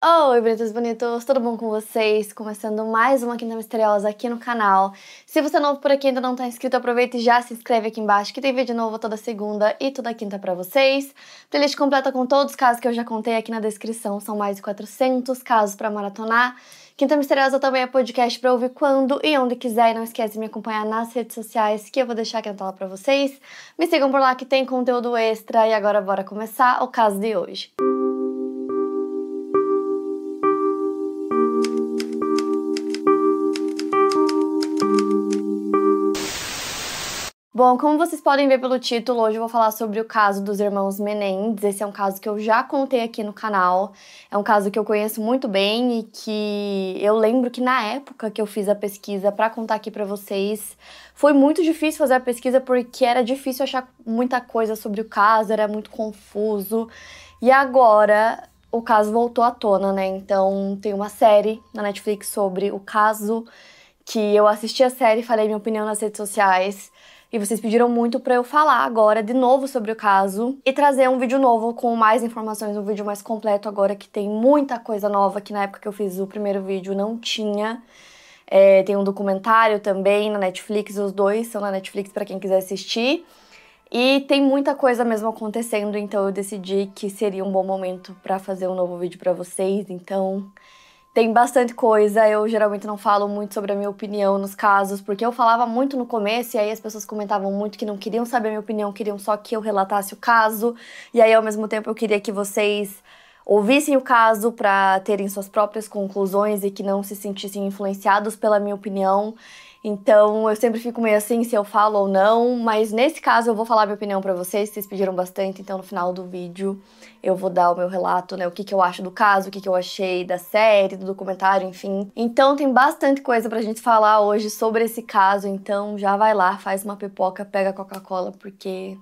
Oi, bonitos, bonitos, tudo bom com vocês? Começando mais uma Quinta Misteriosa aqui no canal. Se você é novo por aqui e ainda não tá inscrito, aproveita e já se inscreve aqui embaixo, que tem vídeo novo toda segunda e toda quinta pra vocês. Playlist completa com todos os casos que eu já contei aqui na descrição, são mais de 400 casos pra maratonar. Quinta Misteriosa também é podcast pra ouvir quando e onde quiser, e não esquece de me acompanhar nas redes sociais, que eu vou deixar aqui na tela pra vocês. Me sigam por lá que tem conteúdo extra, e agora bora começar o caso de hoje. Bom, como vocês podem ver pelo título, hoje eu vou falar sobre o caso dos irmãos Menendez. Esse é um caso que eu já contei aqui no canal. É um caso que eu conheço muito bem e que eu lembro que na época que eu fiz a pesquisa para contar aqui para vocês, foi muito difícil fazer a pesquisa porque era difícil achar muita coisa sobre o caso, era muito confuso. E agora o caso voltou à tona, né? Então tem uma série na Netflix sobre o caso, que eu assisti a série, falei minha opinião nas redes sociais. E vocês pediram muito pra eu falar agora de novo sobre o caso e trazer um vídeo novo com mais informações, um vídeo mais completo agora que tem muita coisa nova que na época que eu fiz o primeiro vídeo não tinha. Tem um documentário também na Netflix, os dois são na Netflix pra quem quiser assistir. E tem muita coisa mesmo acontecendo, então eu decidi que seria um bom momento pra fazer um novo vídeo pra vocês, então... Tem bastante coisa, eu geralmente não falo muito sobre a minha opinião nos casos, porque eu falava muito no começo e aí as pessoas comentavam muito que não queriam saber a minha opinião, queriam só que eu relatasse o caso. E aí, ao mesmo tempo, eu queria que vocês ouvissem o caso para terem suas próprias conclusões e que não se sentissem influenciados pela minha opinião. Então, eu sempre fico meio assim se eu falo ou não, mas nesse caso eu vou falar minha opinião pra vocês pediram bastante, então no final do vídeo eu vou dar o meu relato, né, o que eu acho do caso, o que eu achei da série, do documentário, enfim. Então tem bastante coisa pra gente falar hoje sobre esse caso, então já vai lá, faz uma pipoca, pega a Coca-Cola, porque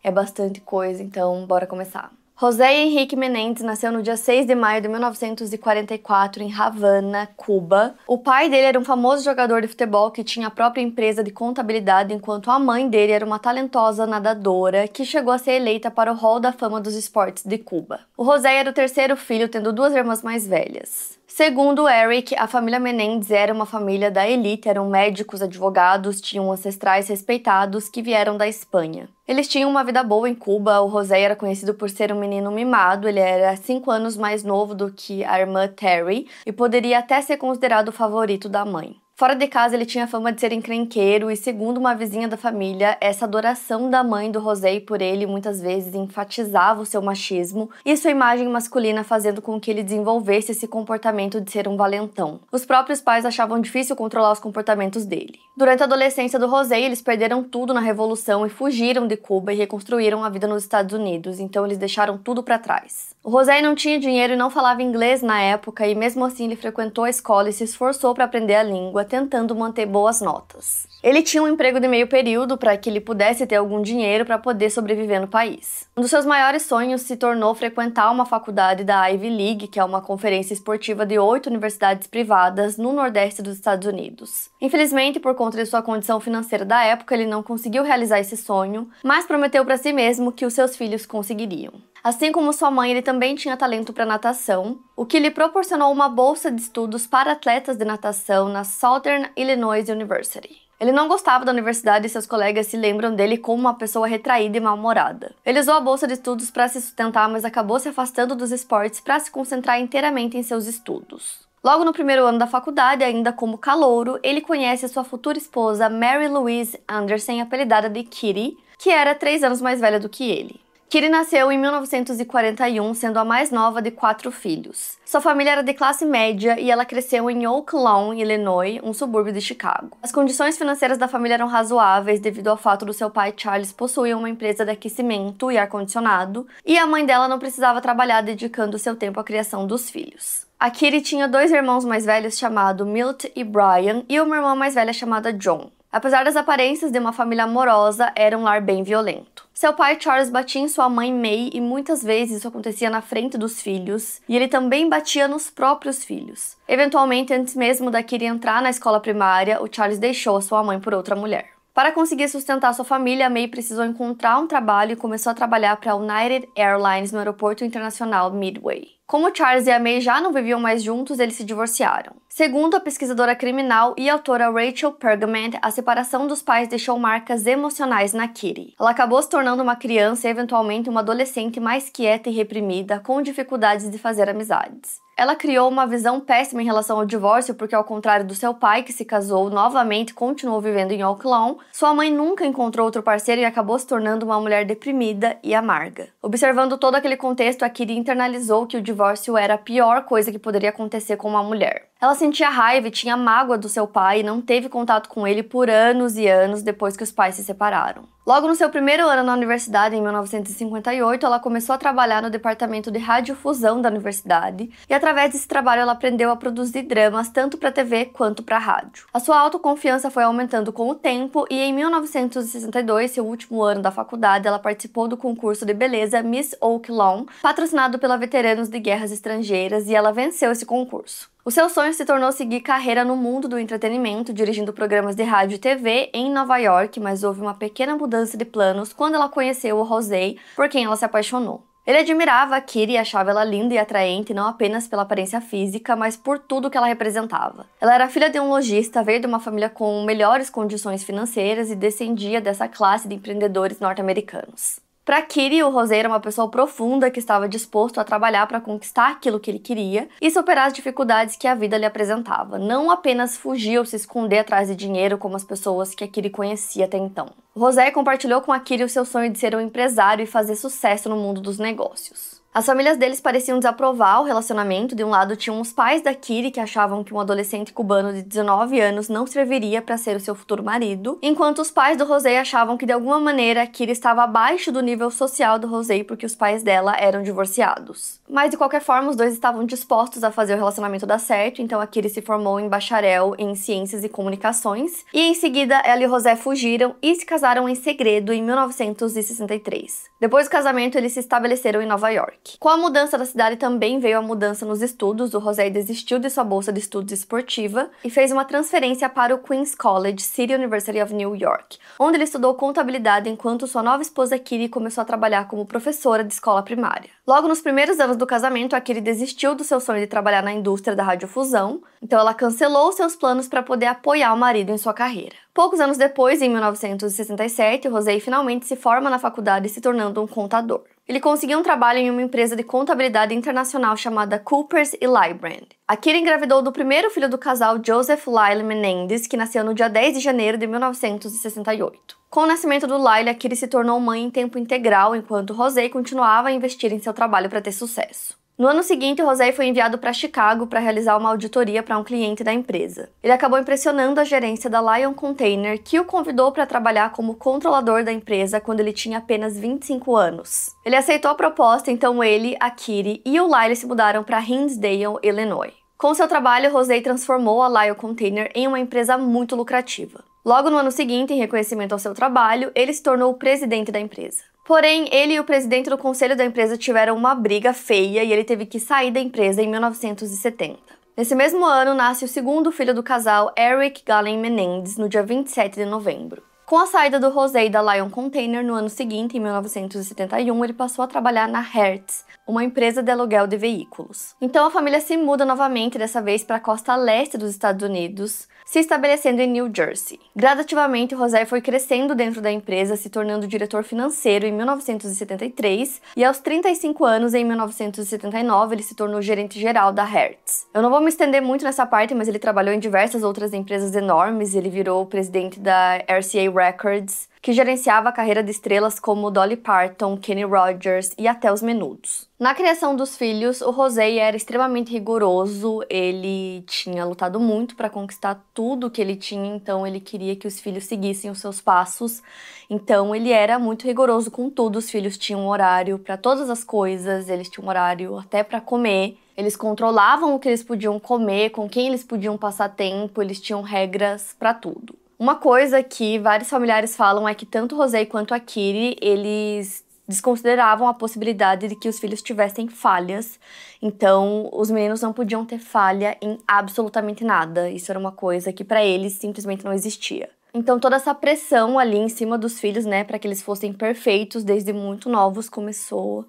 é bastante coisa, então bora começar. José Henrique Menendez nasceu no dia 6 de maio de 1944 em Havana, Cuba. O pai dele era um famoso jogador de futebol que tinha a própria empresa de contabilidade, enquanto a mãe dele era uma talentosa nadadora que chegou a ser eleita para o Hall da Fama dos Esportes de Cuba. O José era o terceiro filho, tendo duas irmãs mais velhas. Segundo Eric, a família Menendez era uma família da elite, eram médicos, advogados, tinham ancestrais respeitados que vieram da Espanha. Eles tinham uma vida boa em Cuba, o José era conhecido por ser um menino mimado, ele era 5 anos mais novo do que a irmã Terry e poderia até ser considerado o favorito da mãe. Fora de casa, ele tinha fama de ser encrenqueiro e, segundo uma vizinha da família, essa adoração da mãe do José por ele muitas vezes enfatizava o seu machismo e sua imagem masculina, fazendo com que ele desenvolvesse esse comportamento de ser um valentão. Os próprios pais achavam difícil controlar os comportamentos dele. Durante a adolescência do José, eles perderam tudo na Revolução e fugiram de Cuba e reconstruíram a vida nos Estados Unidos, então eles deixaram tudo para trás. O José não tinha dinheiro e não falava inglês na época, e mesmo assim ele frequentou a escola e se esforçou para aprender a língua, tentando manter boas notas. Ele tinha um emprego de meio período para que ele pudesse ter algum dinheiro para poder sobreviver no país. Um dos seus maiores sonhos se tornou frequentar uma faculdade da Ivy League, que é uma conferência esportiva de 8 universidades privadas no nordeste dos Estados Unidos. Infelizmente, por conta de sua condição financeira da época, ele não conseguiu realizar esse sonho, mas prometeu para si mesmo que os seus filhos conseguiriam. Assim como sua mãe, ele também tinha talento para natação, o que lhe proporcionou uma bolsa de estudos para atletas de natação na Southern Illinois University. Ele não gostava da universidade e seus colegas se lembram dele como uma pessoa retraída e mal-humorada. Ele usou a bolsa de estudos para se sustentar, mas acabou se afastando dos esportes para se concentrar inteiramente em seus estudos. Logo no primeiro ano da faculdade, ainda como calouro, ele conhece sua futura esposa Mary Louise Anderson, apelidada de Kitty, que era 3 anos mais velha do que ele. Kitty nasceu em 1941, sendo a mais nova de 4 filhos. Sua família era de classe média e ela cresceu em Oak Lawn, Illinois, um subúrbio de Chicago. As condições financeiras da família eram razoáveis devido ao fato do seu pai Charles possuir uma empresa de aquecimento e ar-condicionado, e a mãe dela não precisava trabalhar, dedicando seu tempo à criação dos filhos. A Kitty tinha 2 irmãos mais velhos chamados Milt e Brian e uma irmã mais velha chamada John. Apesar das aparências de uma família amorosa, era um lar bem violento. Seu pai Charles batia em sua mãe May e muitas vezes isso acontecia na frente dos filhos, e ele também batia nos próprios filhos. Eventualmente, antes mesmo da Kitty entrar na escola primária, o Charles deixou a sua mãe por outra mulher. Para conseguir sustentar sua família, May precisou encontrar um trabalho e começou a trabalhar para a United Airlines no aeroporto internacional Midway. Como Charles e a May já não viviam mais juntos, eles se divorciaram. Segundo a pesquisadora criminal e autora Rachel Pergament, a separação dos pais deixou marcas emocionais na Kitty. Ela acabou se tornando uma criança e eventualmente uma adolescente mais quieta e reprimida, com dificuldades de fazer amizades. Ela criou uma visão péssima em relação ao divórcio porque, ao contrário do seu pai, que se casou novamente e continuou vivendo em Oak Lawn, sua mãe nunca encontrou outro parceiro e acabou se tornando uma mulher deprimida e amarga. Observando todo aquele contexto, a Kitty internalizou que o divórcio era a pior coisa que poderia acontecer com uma mulher. Ela sentia raiva e tinha mágoa do seu pai e não teve contato com ele por anos e anos depois que os pais se separaram. Logo no seu primeiro ano na universidade, em 1958, ela começou a trabalhar no departamento de radiodifusão da universidade e, através desse trabalho, ela aprendeu a produzir dramas tanto para TV quanto para rádio. A sua autoconfiança foi aumentando com o tempo e, em 1962, seu último ano da faculdade, ela participou do concurso de beleza Miss Oak Lawn, patrocinado pela Veteranos de Guerras Estrangeiras, e ela venceu esse concurso. O seu sonho se tornou seguir carreira no mundo do entretenimento, dirigindo programas de rádio e TV em Nova York, mas houve uma pequena mudança de planos quando ela conheceu o José, por quem ela se apaixonou. Ele admirava a Kitty e achava ela linda e atraente, não apenas pela aparência física, mas por tudo que ela representava. Ela era filha de um lojista, veio de uma família com melhores condições financeiras e descendia dessa classe de empreendedores norte-americanos. Para Kitty, o José era uma pessoa profunda que estava disposto a trabalhar para conquistar aquilo que ele queria e superar as dificuldades que a vida lhe apresentava, não apenas fugir ou se esconder atrás de dinheiro como as pessoas que a Kitty conhecia até então. O José compartilhou com a Kitty o seu sonho de ser um empresário e fazer sucesso no mundo dos negócios. As famílias deles pareciam desaprovar o relacionamento. De um lado tinham os pais da Kitty, que achavam que um adolescente cubano de 19 anos não serviria para ser o seu futuro marido, enquanto os pais do José achavam que de alguma maneira a Kitty estava abaixo do nível social do José porque os pais dela eram divorciados. Mas de qualquer forma, os dois estavam dispostos a fazer o relacionamento dar certo, então a Kitty se formou em bacharel em Ciências e Comunicações, e em seguida ela e o José fugiram e se casaram em segredo em 1963. Depois do casamento, eles se estabeleceram em Nova York. Com a mudança da cidade também veio a mudança nos estudos. O José desistiu de sua bolsa de estudos esportiva e fez uma transferência para o Queens College, City University of New York, onde ele estudou contabilidade enquanto sua nova esposa Kitty começou a trabalhar como professora de escola primária. Logo nos primeiros anos do casamento, a Kitty desistiu do seu sonho de trabalhar na indústria da radiodifusão, então ela cancelou seus planos para poder apoiar o marido em sua carreira. Poucos anos depois, em 1967, o José finalmente se forma na faculdade, se tornando um contador. Ele conseguiu um trabalho em uma empresa de contabilidade internacional chamada Coopers & Lybrand. A Kitty engravidou do primeiro filho do casal, Joseph Lyle Menendez, que nasceu no dia 10 de janeiro de 1968. Com o nascimento do Lyle, a Kitty se tornou mãe em tempo integral, enquanto José continuava a investir em seu trabalho para ter sucesso. No ano seguinte, o José foi enviado para Chicago para realizar uma auditoria para um cliente da empresa. Ele acabou impressionando a gerência da Lion Container, que o convidou para trabalhar como controlador da empresa quando ele tinha apenas 25 anos. Ele aceitou a proposta, então ele, a Kitty e o Lyle se mudaram para Hinsdale, Illinois. Com seu trabalho, José transformou a Lion Container em uma empresa muito lucrativa. Logo no ano seguinte, em reconhecimento ao seu trabalho, ele se tornou o presidente da empresa. Porém, ele e o presidente do conselho da empresa tiveram uma briga feia e ele teve que sair da empresa em 1970. Nesse mesmo ano, nasce o segundo filho do casal, Eric Galen Menendez, no dia 27 de novembro. Com a saída do José da Lion Container no ano seguinte, em 1971, ele passou a trabalhar na Hertz, uma empresa de aluguel de veículos. Então a família se muda novamente, dessa vez para a costa leste dos Estados Unidos, se estabelecendo em New Jersey. Gradativamente, o José foi crescendo dentro da empresa, se tornando diretor financeiro em 1973 e aos 35 anos, em 1979, ele se tornou gerente geral da Hertz. Eu não vou me estender muito nessa parte, mas ele trabalhou em diversas outras empresas enormes. Ele virou o presidente da RCA Records, que gerenciava a carreira de estrelas como Dolly Parton, Kenny Rogers e até os Menudos. Na criação dos filhos, o José era extremamente rigoroso, ele tinha lutado muito para conquistar tudo que ele tinha, então ele queria que os filhos seguissem os seus passos, então ele era muito rigoroso com tudo. Os filhos tinham um horário para todas as coisas, eles tinham um horário até para comer, eles controlavam o que eles podiam comer, com quem eles podiam passar tempo, eles tinham regras para tudo. Uma coisa que vários familiares falam é que tanto o José quanto a Kitty, eles desconsideravam a possibilidade de que os filhos tivessem falhas. Então, os meninos não podiam ter falha em absolutamente nada. Isso era uma coisa que para eles simplesmente não existia. Então, toda essa pressão ali em cima dos filhos, né, para que eles fossem perfeitos desde muito novos, começou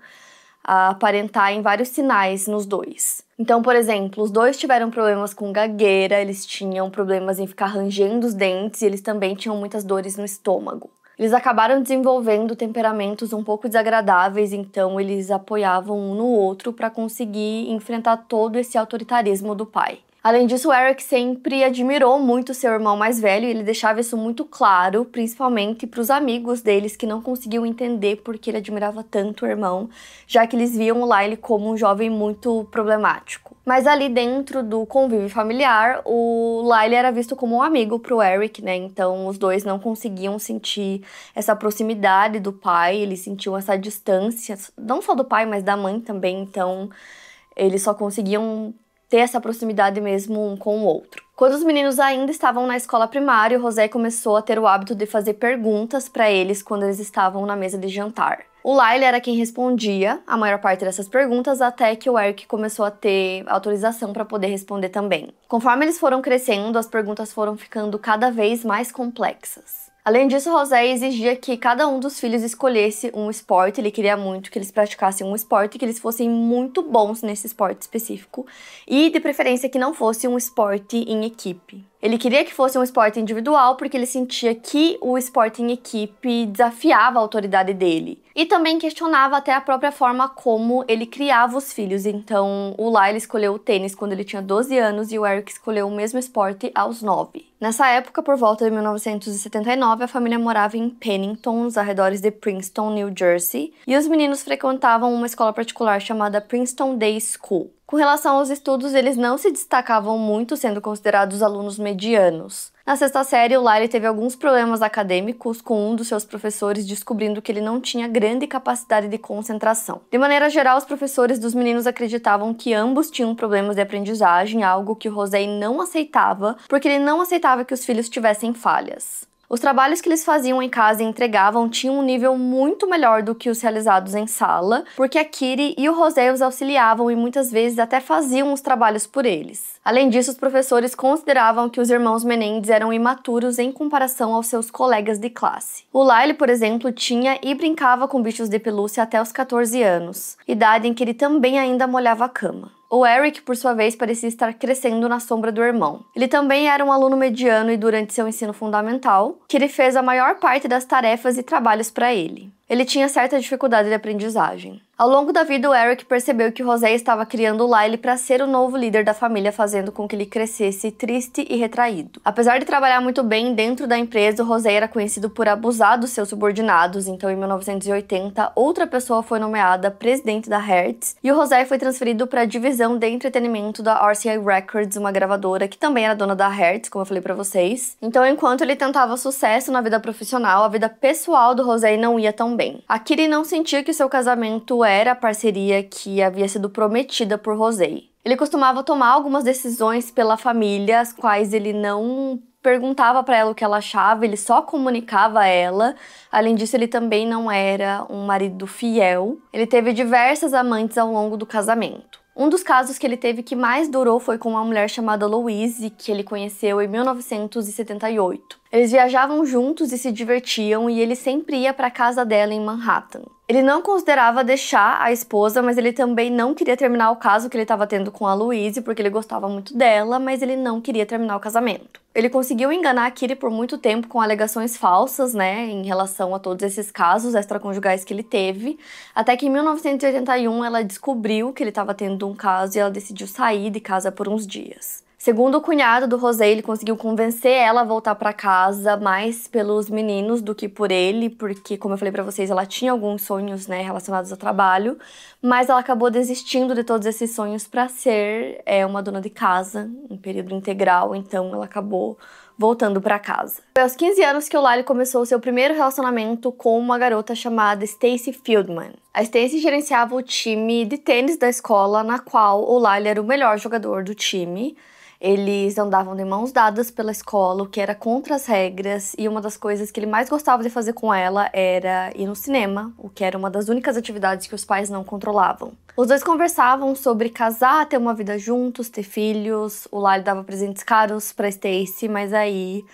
a aparentar em vários sinais nos dois. Então, por exemplo, os dois tiveram problemas com gagueira, eles tinham problemas em ficar rangendo os dentes e eles também tinham muitas dores no estômago. Eles acabaram desenvolvendo temperamentos um pouco desagradáveis, então eles apoiavam um no outro para conseguir enfrentar todo esse autoritarismo do pai. Além disso, o Eric sempre admirou muito seu irmão mais velho e ele deixava isso muito claro, principalmente para os amigos deles que não conseguiam entender por que ele admirava tanto o irmão, já que eles viam o Lyle como um jovem muito problemático. Mas ali dentro do convívio familiar, o Lyle era visto como um amigo pro Eric, né? Então os dois não conseguiam sentir essa proximidade do pai, eles sentiam essa distância, não só do pai, mas da mãe também. Então eles só conseguiam ter essa proximidade mesmo um com o outro. Quando os meninos ainda estavam na escola primária, o José começou a ter o hábito de fazer perguntas para eles quando eles estavam na mesa de jantar. O Lyle era quem respondia a maior parte dessas perguntas, até que o Eric começou a ter autorização para poder responder também. Conforme eles foram crescendo, as perguntas foram ficando cada vez mais complexas. Além disso, José exigia que cada um dos filhos escolhesse um esporte. Ele queria muito que eles praticassem um esporte, que eles fossem muito bons nesse esporte específico e, de preferência, que não fosse um esporte em equipe. Ele queria que fosse um esporte individual porque ele sentia que o esporte em equipe desafiava a autoridade dele. E também questionava até a própria forma como ele criava os filhos. Então, o Lyle escolheu o tênis quando ele tinha 12 anos e o Eric escolheu o mesmo esporte aos 9. Nessa época, por volta de 1979, a família morava em Pennington, nos arredores de Princeton, New Jersey, e os meninos frequentavam uma escola particular chamada Princeton Day School. Com relação aos estudos, eles não se destacavam muito, sendo considerados alunos medianos. Na sexta série, o Lyle teve alguns problemas acadêmicos, com um dos seus professores descobrindo que ele não tinha grande capacidade de concentração. De maneira geral, os professores dos meninos acreditavam que ambos tinham problemas de aprendizagem, algo que o José não aceitava, porque ele não aceitava que os filhos tivessem falhas. Os trabalhos que eles faziam em casa e entregavam tinham um nível muito melhor do que os realizados em sala, porque a Kitty e o José os auxiliavam e muitas vezes até faziam os trabalhos por eles. Além disso, os professores consideravam que os irmãos Menendez eram imaturos em comparação aos seus colegas de classe. O Lyle, por exemplo, tinha e brincava com bichos de pelúcia até os 14 anos, idade em que ele também ainda molhava a cama. O Eric, por sua vez, parecia estar crescendo na sombra do irmão. Ele também era um aluno mediano e durante seu ensino fundamental, que ele fez a maior parte das tarefas e trabalhos para ele. Ele tinha certa dificuldade de aprendizagem. Ao longo da vida, o Eric percebeu que o José estava criando o Lyle para ser o novo líder da família, fazendo com que ele crescesse triste e retraído. Apesar de trabalhar muito bem dentro da empresa, o José era conhecido por abusar dos seus subordinados, então em 1980, outra pessoa foi nomeada presidente da Hertz, e o José foi transferido para a divisão de entretenimento da RCA Records, uma gravadora que também era dona da Hertz, como eu falei para vocês. Então, enquanto ele tentava sucesso na vida profissional, a vida pessoal do José não ia tão bem. A Kitty não sentia que seu casamento era a parceria que havia sido prometida por José. Ele costumava tomar algumas decisões pela família, as quais ele não perguntava para ela o que ela achava, ele só comunicava a ela. Além disso, ele também não era um marido fiel. Ele teve diversas amantes ao longo do casamento. Um dos casos que ele teve que mais durou foi com uma mulher chamada Louise, que ele conheceu em 1978. Eles viajavam juntos e se divertiam, e ele sempre ia para a casa dela em Manhattan. Ele não considerava deixar a esposa, mas ele também não queria terminar o caso que ele estava tendo com a Louise, porque ele gostava muito dela, mas ele não queria terminar o casamento. Ele conseguiu enganar a Kitty por muito tempo com alegações falsas, né, em relação a todos esses casos extraconjugais que ele teve, até que em 1981 ela descobriu que ele estava tendo um caso e ela decidiu sair de casa por uns dias. Segundo o cunhado do José, ele conseguiu convencer ela a voltar para casa mais pelos meninos do que por ele, porque, como eu falei para vocês, ela tinha alguns sonhos, né, relacionados ao trabalho, mas ela acabou desistindo de todos esses sonhos para ser uma dona de casa em período integral, então ela acabou voltando para casa. Foi aos 15 anos que o Lyle começou o seu primeiro relacionamento com uma garota chamada Stacy Fieldman. A Stacy gerenciava o time de tênis da escola, na qual o Lyle era o melhor jogador do time. Eles andavam de mãos dadas pela escola, o que era contra as regras, e uma das coisas que ele mais gostava de fazer com ela era ir no cinema, o que era uma das únicas atividades que os pais não controlavam. Os dois conversavam sobre casar, ter uma vida juntos, ter filhos. O Lyle dava presentes caros pra Stacy, mas aí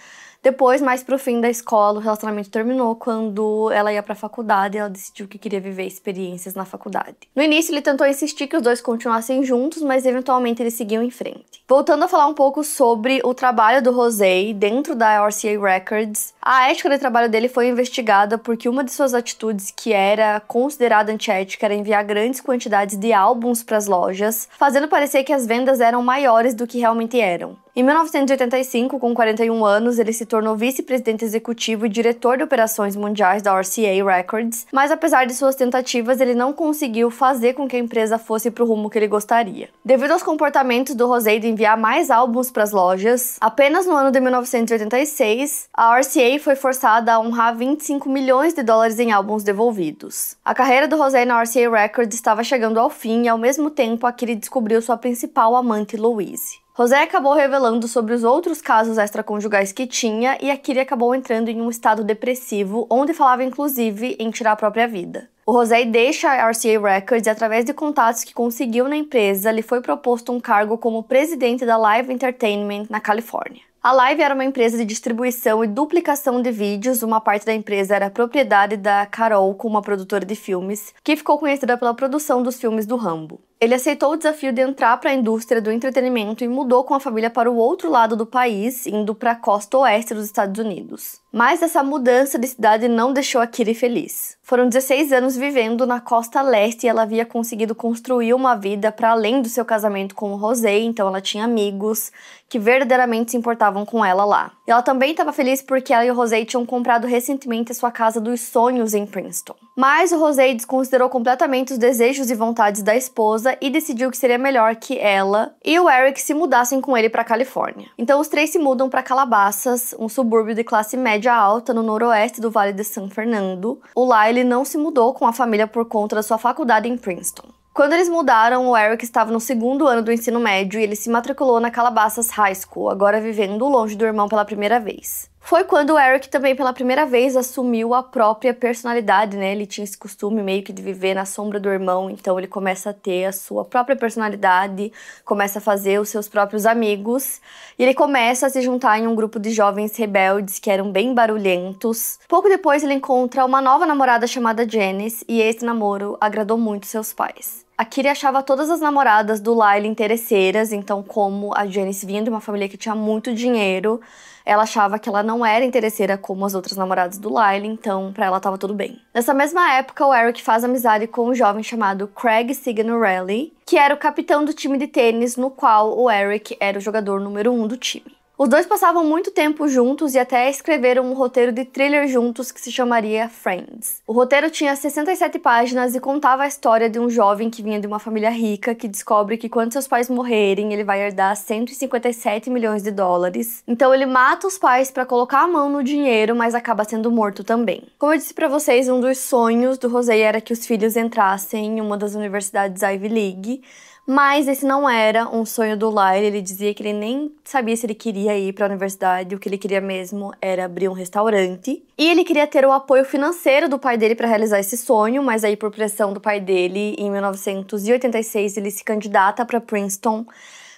Depois, mais pro fim da escola, o relacionamento terminou quando ela ia pra faculdade e ela decidiu que queria viver experiências na faculdade. No início, ele tentou insistir que os dois continuassem juntos, mas eventualmente eles seguiam em frente. Voltando a falar um pouco sobre o trabalho do José dentro da RCA Records, a ética de trabalho dele foi investigada porque uma de suas atitudes que era considerada antiética era enviar grandes quantidades de álbuns para as lojas, fazendo parecer que as vendas eram maiores do que realmente eram. Em 1985, com 41 anos, ele se tornou vice-presidente executivo e diretor de operações mundiais da RCA Records, mas apesar de suas tentativas, ele não conseguiu fazer com que a empresa fosse para o rumo que ele gostaria. Devido aos comportamentos do José de enviar mais álbuns para as lojas, apenas no ano de 1986, a RCA foi forçada a honrar 25 milhões de dólares em álbuns devolvidos. A carreira do José na RCA Records estava chegando ao fim e, ao mesmo tempo, a Kitty descobriu sua principal amante, Louise. José acabou revelando sobre os outros casos extraconjugais que tinha e a Kitty acabou entrando em um estado depressivo, onde falava inclusive em tirar a própria vida. O José deixa a RCA Records e, através de contatos que conseguiu na empresa, lhe foi proposto um cargo como presidente da Live Entertainment na Califórnia. A Live era uma empresa de distribuição e duplicação de vídeos, uma parte da empresa era propriedade da Carol, uma produtora de filmes, que ficou conhecida pela produção dos filmes do Rambo. Ele aceitou o desafio de entrar para a indústria do entretenimento e mudou com a família para o outro lado do país, indo para a costa oeste dos Estados Unidos. Mas essa mudança de cidade não deixou a Kitty feliz. Foram 16 anos vivendo na costa leste e ela havia conseguido construir uma vida para além do seu casamento com o José, então ela tinha amigos que verdadeiramente se importavam com ela lá. E ela também estava feliz porque ela e o José tinham comprado recentemente a sua casa dos sonhos em Princeton. Mas o José desconsiderou completamente os desejos e vontades da esposa e decidiu que seria melhor que ela e o Eric se mudassem com ele para a Califórnia. Então os três se mudam para Calabasas, um subúrbio de classe média alta no noroeste do Vale de San Fernando. O Lyle não se mudou com a família por conta da sua faculdade em Princeton. Quando eles mudaram, o Eric estava no segundo ano do ensino médio e ele se matriculou na Calabasas High School, agora vivendo longe do irmão pela primeira vez. Foi quando o Eric também pela primeira vez assumiu a própria personalidade, né? Ele tinha esse costume meio que de viver na sombra do irmão, então ele começa a ter a sua própria personalidade, começa a fazer os seus próprios amigos, e ele começa a se juntar em um grupo de jovens rebeldes que eram bem barulhentos. Pouco depois ele encontra uma nova namorada chamada Janice, e esse namoro agradou muito seus pais. A Kitty achava todas as namoradas do Lyle interesseiras, então como a Janice vinha de uma família que tinha muito dinheiro, ela achava que ela não era interesseira como as outras namoradas do Lyle, então pra ela tava tudo bem. Nessa mesma época, o Eric faz amizade com um jovem chamado Craig Signorelli, que era o capitão do time de tênis no qual o Eric era o jogador número 1 do time. Os dois passavam muito tempo juntos e até escreveram um roteiro de thriller juntos que se chamaria Friends. O roteiro tinha 67 páginas e contava a história de um jovem que vinha de uma família rica que descobre que quando seus pais morrerem, ele vai herdar 157 milhões de dólares. Então ele mata os pais para colocar a mão no dinheiro, mas acaba sendo morto também. Como eu disse para vocês, um dos sonhos do José era que os filhos entrassem em uma das universidades Ivy League, mas esse não era um sonho do Lyle. Ele dizia que ele nem sabia se ele queria ir para a universidade, o que ele queria mesmo era abrir um restaurante. E ele queria ter o apoio financeiro do pai dele para realizar esse sonho, mas aí por pressão do pai dele, em 1986 ele se candidata para Princeton.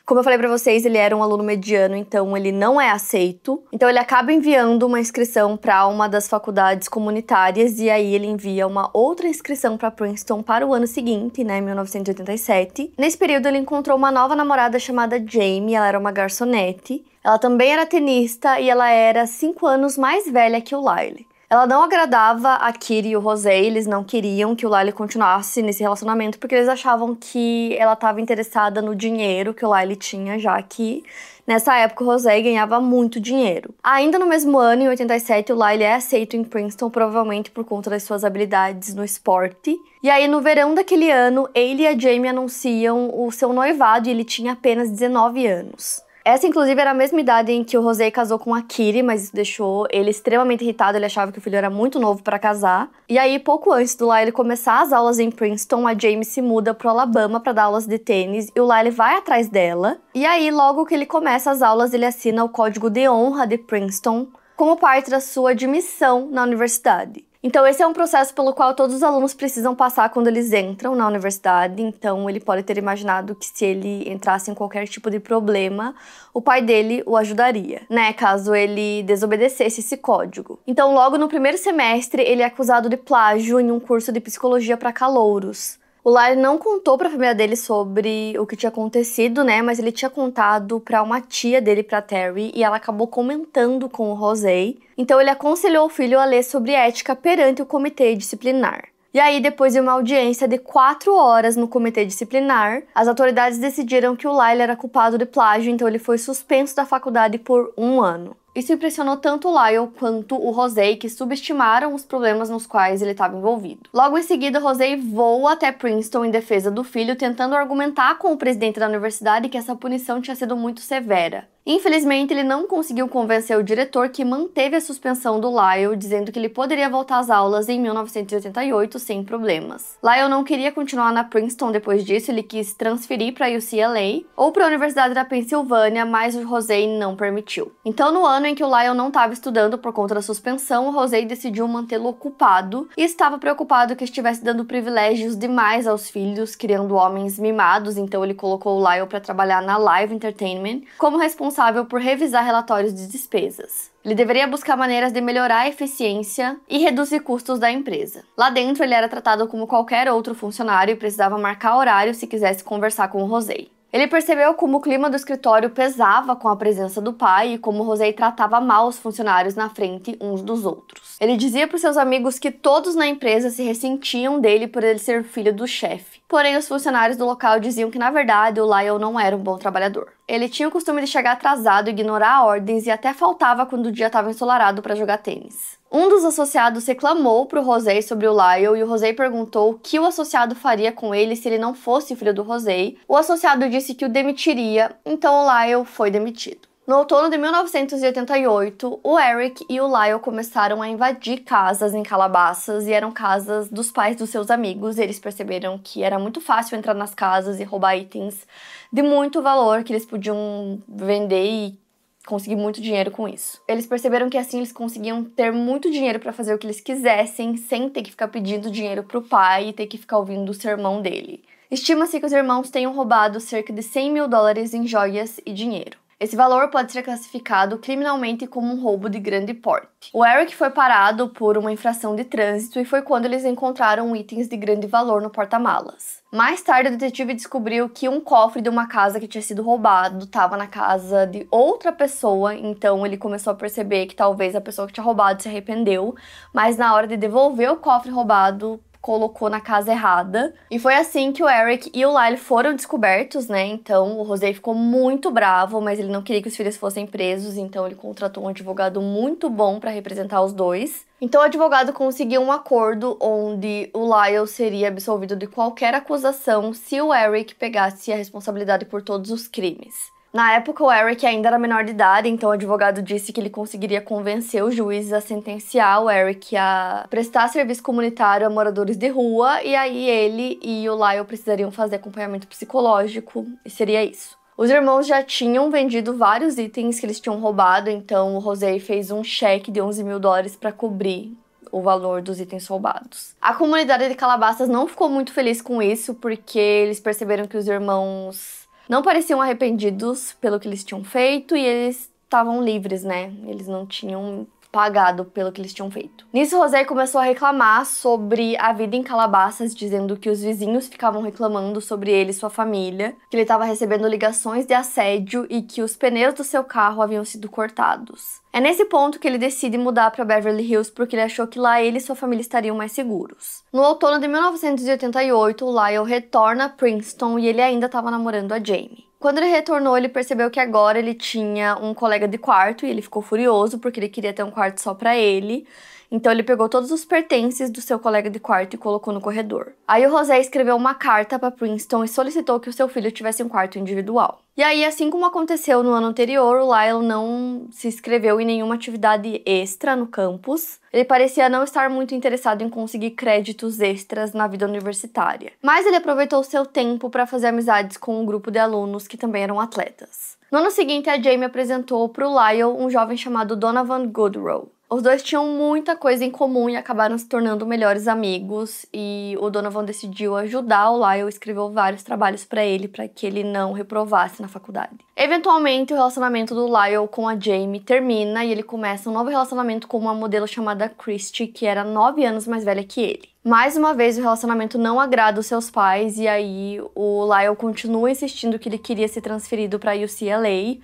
Como eu falei pra vocês, ele era um aluno mediano, então ele não é aceito. Então ele acaba enviando uma inscrição para uma das faculdades comunitárias e aí ele envia uma outra inscrição para Princeton para o ano seguinte, né, 1987. Nesse período ele encontrou uma nova namorada chamada Jamie, ela era uma garçonete. Ela também era tenista e ela era 5 anos mais velha que o Lyle. Ela não agradava a Kitty e o José, eles não queriam que o Lyle continuasse nesse relacionamento porque eles achavam que ela estava interessada no dinheiro que o Lyle tinha, já que nessa época o José ganhava muito dinheiro. Ainda no mesmo ano, em 87, o Lyle é aceito em Princeton, provavelmente por conta das suas habilidades no esporte. E aí, no verão daquele ano, ele e a Jamie anunciam o seu noivado e ele tinha apenas 19 anos. Essa, inclusive, era a mesma idade em que o José casou com a Kitty, mas isso deixou ele extremamente irritado, ele achava que o filho era muito novo para casar. E aí, pouco antes do Lyle começar as aulas em Princeton, a Jamie se muda pro Alabama para dar aulas de tênis e o Lyle vai atrás dela. E aí, logo que ele começa as aulas, ele assina o Código de Honra de Princeton como parte da sua admissão na universidade. Então esse é um processo pelo qual todos os alunos precisam passar quando eles entram na universidade. Então ele pode ter imaginado que se ele entrasse em qualquer tipo de problema, o pai dele o ajudaria, né, caso ele desobedecesse esse código. Então logo no primeiro semestre ele é acusado de plágio em um curso de psicologia para calouros. O Lyle não contou para a família dele sobre o que tinha acontecido, né? Mas ele tinha contado para uma tia dele, para Terry, e ela acabou comentando com o José. Então ele aconselhou o filho a ler sobre ética perante o comitê disciplinar. E aí, depois de uma audiência de 4 horas no comitê disciplinar, as autoridades decidiram que o Lyle era culpado de plágio, então ele foi suspenso da faculdade por 1 ano. Isso impressionou tanto o Lyle quanto o José, que subestimaram os problemas nos quais ele estava envolvido. Logo em seguida, José voa até Princeton em defesa do filho, tentando argumentar com o presidente da universidade que essa punição tinha sido muito severa. Infelizmente, ele não conseguiu convencer o diretor, que manteve a suspensão do Lyle, dizendo que ele poderia voltar às aulas em 1988 sem problemas. Lyle não queria continuar na Princeton depois disso, ele quis transferir para UCLA ou para a Universidade da Pensilvânia, mas o José não permitiu. Então, no ano em que o Lyle não estava estudando por conta da suspensão, o José decidiu mantê-lo ocupado e estava preocupado que estivesse dando privilégios demais aos filhos, criando homens mimados, então ele colocou o Lyle para trabalhar na Live Entertainment como responsável por revisar relatórios de despesas. Ele deveria buscar maneiras de melhorar a eficiência e reduzir custos da empresa. Lá dentro, ele era tratado como qualquer outro funcionário e precisava marcar horário se quisesse conversar com o José. Ele percebeu como o clima do escritório pesava com a presença do pai e como o José tratava mal os funcionários na frente uns dos outros. Ele dizia para os seus amigos que todos na empresa se ressentiam dele por ele ser filho do chefe. Porém, os funcionários do local diziam que, na verdade, o Lyle não era um bom trabalhador. Ele tinha o costume de chegar atrasado, ignorar ordens e até faltava quando o dia estava ensolarado para jogar tênis. Um dos associados reclamou para o José sobre o Lyle e o José perguntou o que o associado faria com ele se ele não fosse filho do José. O associado disse que o demitiria, então o Lyle foi demitido. No outono de 1988, o Eric e o Lyle começaram a invadir casas em Calabasas e eram casas dos pais dos seus amigos. Eles perceberam que era muito fácil entrar nas casas e roubar itens de muito valor que eles podiam vender e conseguir muito dinheiro com isso. Eles perceberam que assim eles conseguiam ter muito dinheiro para fazer o que eles quisessem, sem ter que ficar pedindo dinheiro pro pai e ter que ficar ouvindo o sermão dele. Estima-se que os irmãos tenham roubado cerca de $100 mil em joias e dinheiro. Esse valor pode ser classificado criminalmente como um roubo de grande porte. O Eric foi parado por uma infração de trânsito e foi quando eles encontraram itens de grande valor no porta-malas. Mais tarde, o detetive descobriu que um cofre de uma casa que tinha sido roubado estava na casa de outra pessoa, então ele começou a perceber que talvez a pessoa que tinha roubado se arrependeu, mas na hora de devolver o cofre roubado, colocou na casa errada. E foi assim que o Eric e o Lyle foram descobertos, né? Então o José ficou muito bravo, mas ele não queria que os filhos fossem presos, então ele contratou um advogado muito bom para representar os dois. Então o advogado conseguiu um acordo onde o Lyle seria absolvido de qualquer acusação se o Eric pegasse a responsabilidade por todos os crimes. Na época, o Eric ainda era menor de idade, então o advogado disse que ele conseguiria convencer os juízes a sentenciar o Eric a prestar serviço comunitário a moradores de rua, e aí ele e o Lyle precisariam fazer acompanhamento psicológico, e seria isso. Os irmãos já tinham vendido vários itens que eles tinham roubado, então o José fez um cheque de $11 mil para cobrir o valor dos itens roubados. A comunidade de Calabasas não ficou muito feliz com isso, porque eles perceberam que os irmãos não pareciam arrependidos pelo que eles tinham feito e eles estavam livres, né? Eles não tinham pagado pelo que eles tinham feito. Nisso, José começou a reclamar sobre a vida em Calabasas, dizendo que os vizinhos ficavam reclamando sobre ele e sua família, que ele estava recebendo ligações de assédio e que os pneus do seu carro haviam sido cortados. É nesse ponto que ele decide mudar para Beverly Hills porque ele achou que lá ele e sua família estariam mais seguros. No outono de 1988, o Lyle retorna a Princeton e ele ainda estava namorando a Jamie. Quando ele retornou, ele percebeu que agora ele tinha um colega de quarto e ele ficou furioso porque ele queria ter um quarto só pra ele. Então ele pegou todos os pertences do seu colega de quarto e colocou no corredor. Aí o José escreveu uma carta para Princeton e solicitou que o seu filho tivesse um quarto individual. E aí, assim como aconteceu no ano anterior, o Lyle não se inscreveu em nenhuma atividade extra no campus. Ele parecia não estar muito interessado em conseguir créditos extras na vida universitária. Mas ele aproveitou seu tempo para fazer amizades com um grupo de alunos que também eram atletas. No ano seguinte, a Jamie apresentou para o Lyle um jovem chamado Donovan Goodrow. Os dois tinham muita coisa em comum e acabaram se tornando melhores amigos, e o Donovan decidiu ajudar o Lyle, escreveu vários trabalhos para ele para que ele não reprovasse na faculdade. Eventualmente, o relacionamento do Lyle com a Jamie termina e ele começa um novo relacionamento com uma modelo chamada Christy, que era 9 anos mais velha que ele. Mais uma vez, o relacionamento não agrada os seus pais, e aí o Lyle continua insistindo que ele queria ser transferido para UCLA,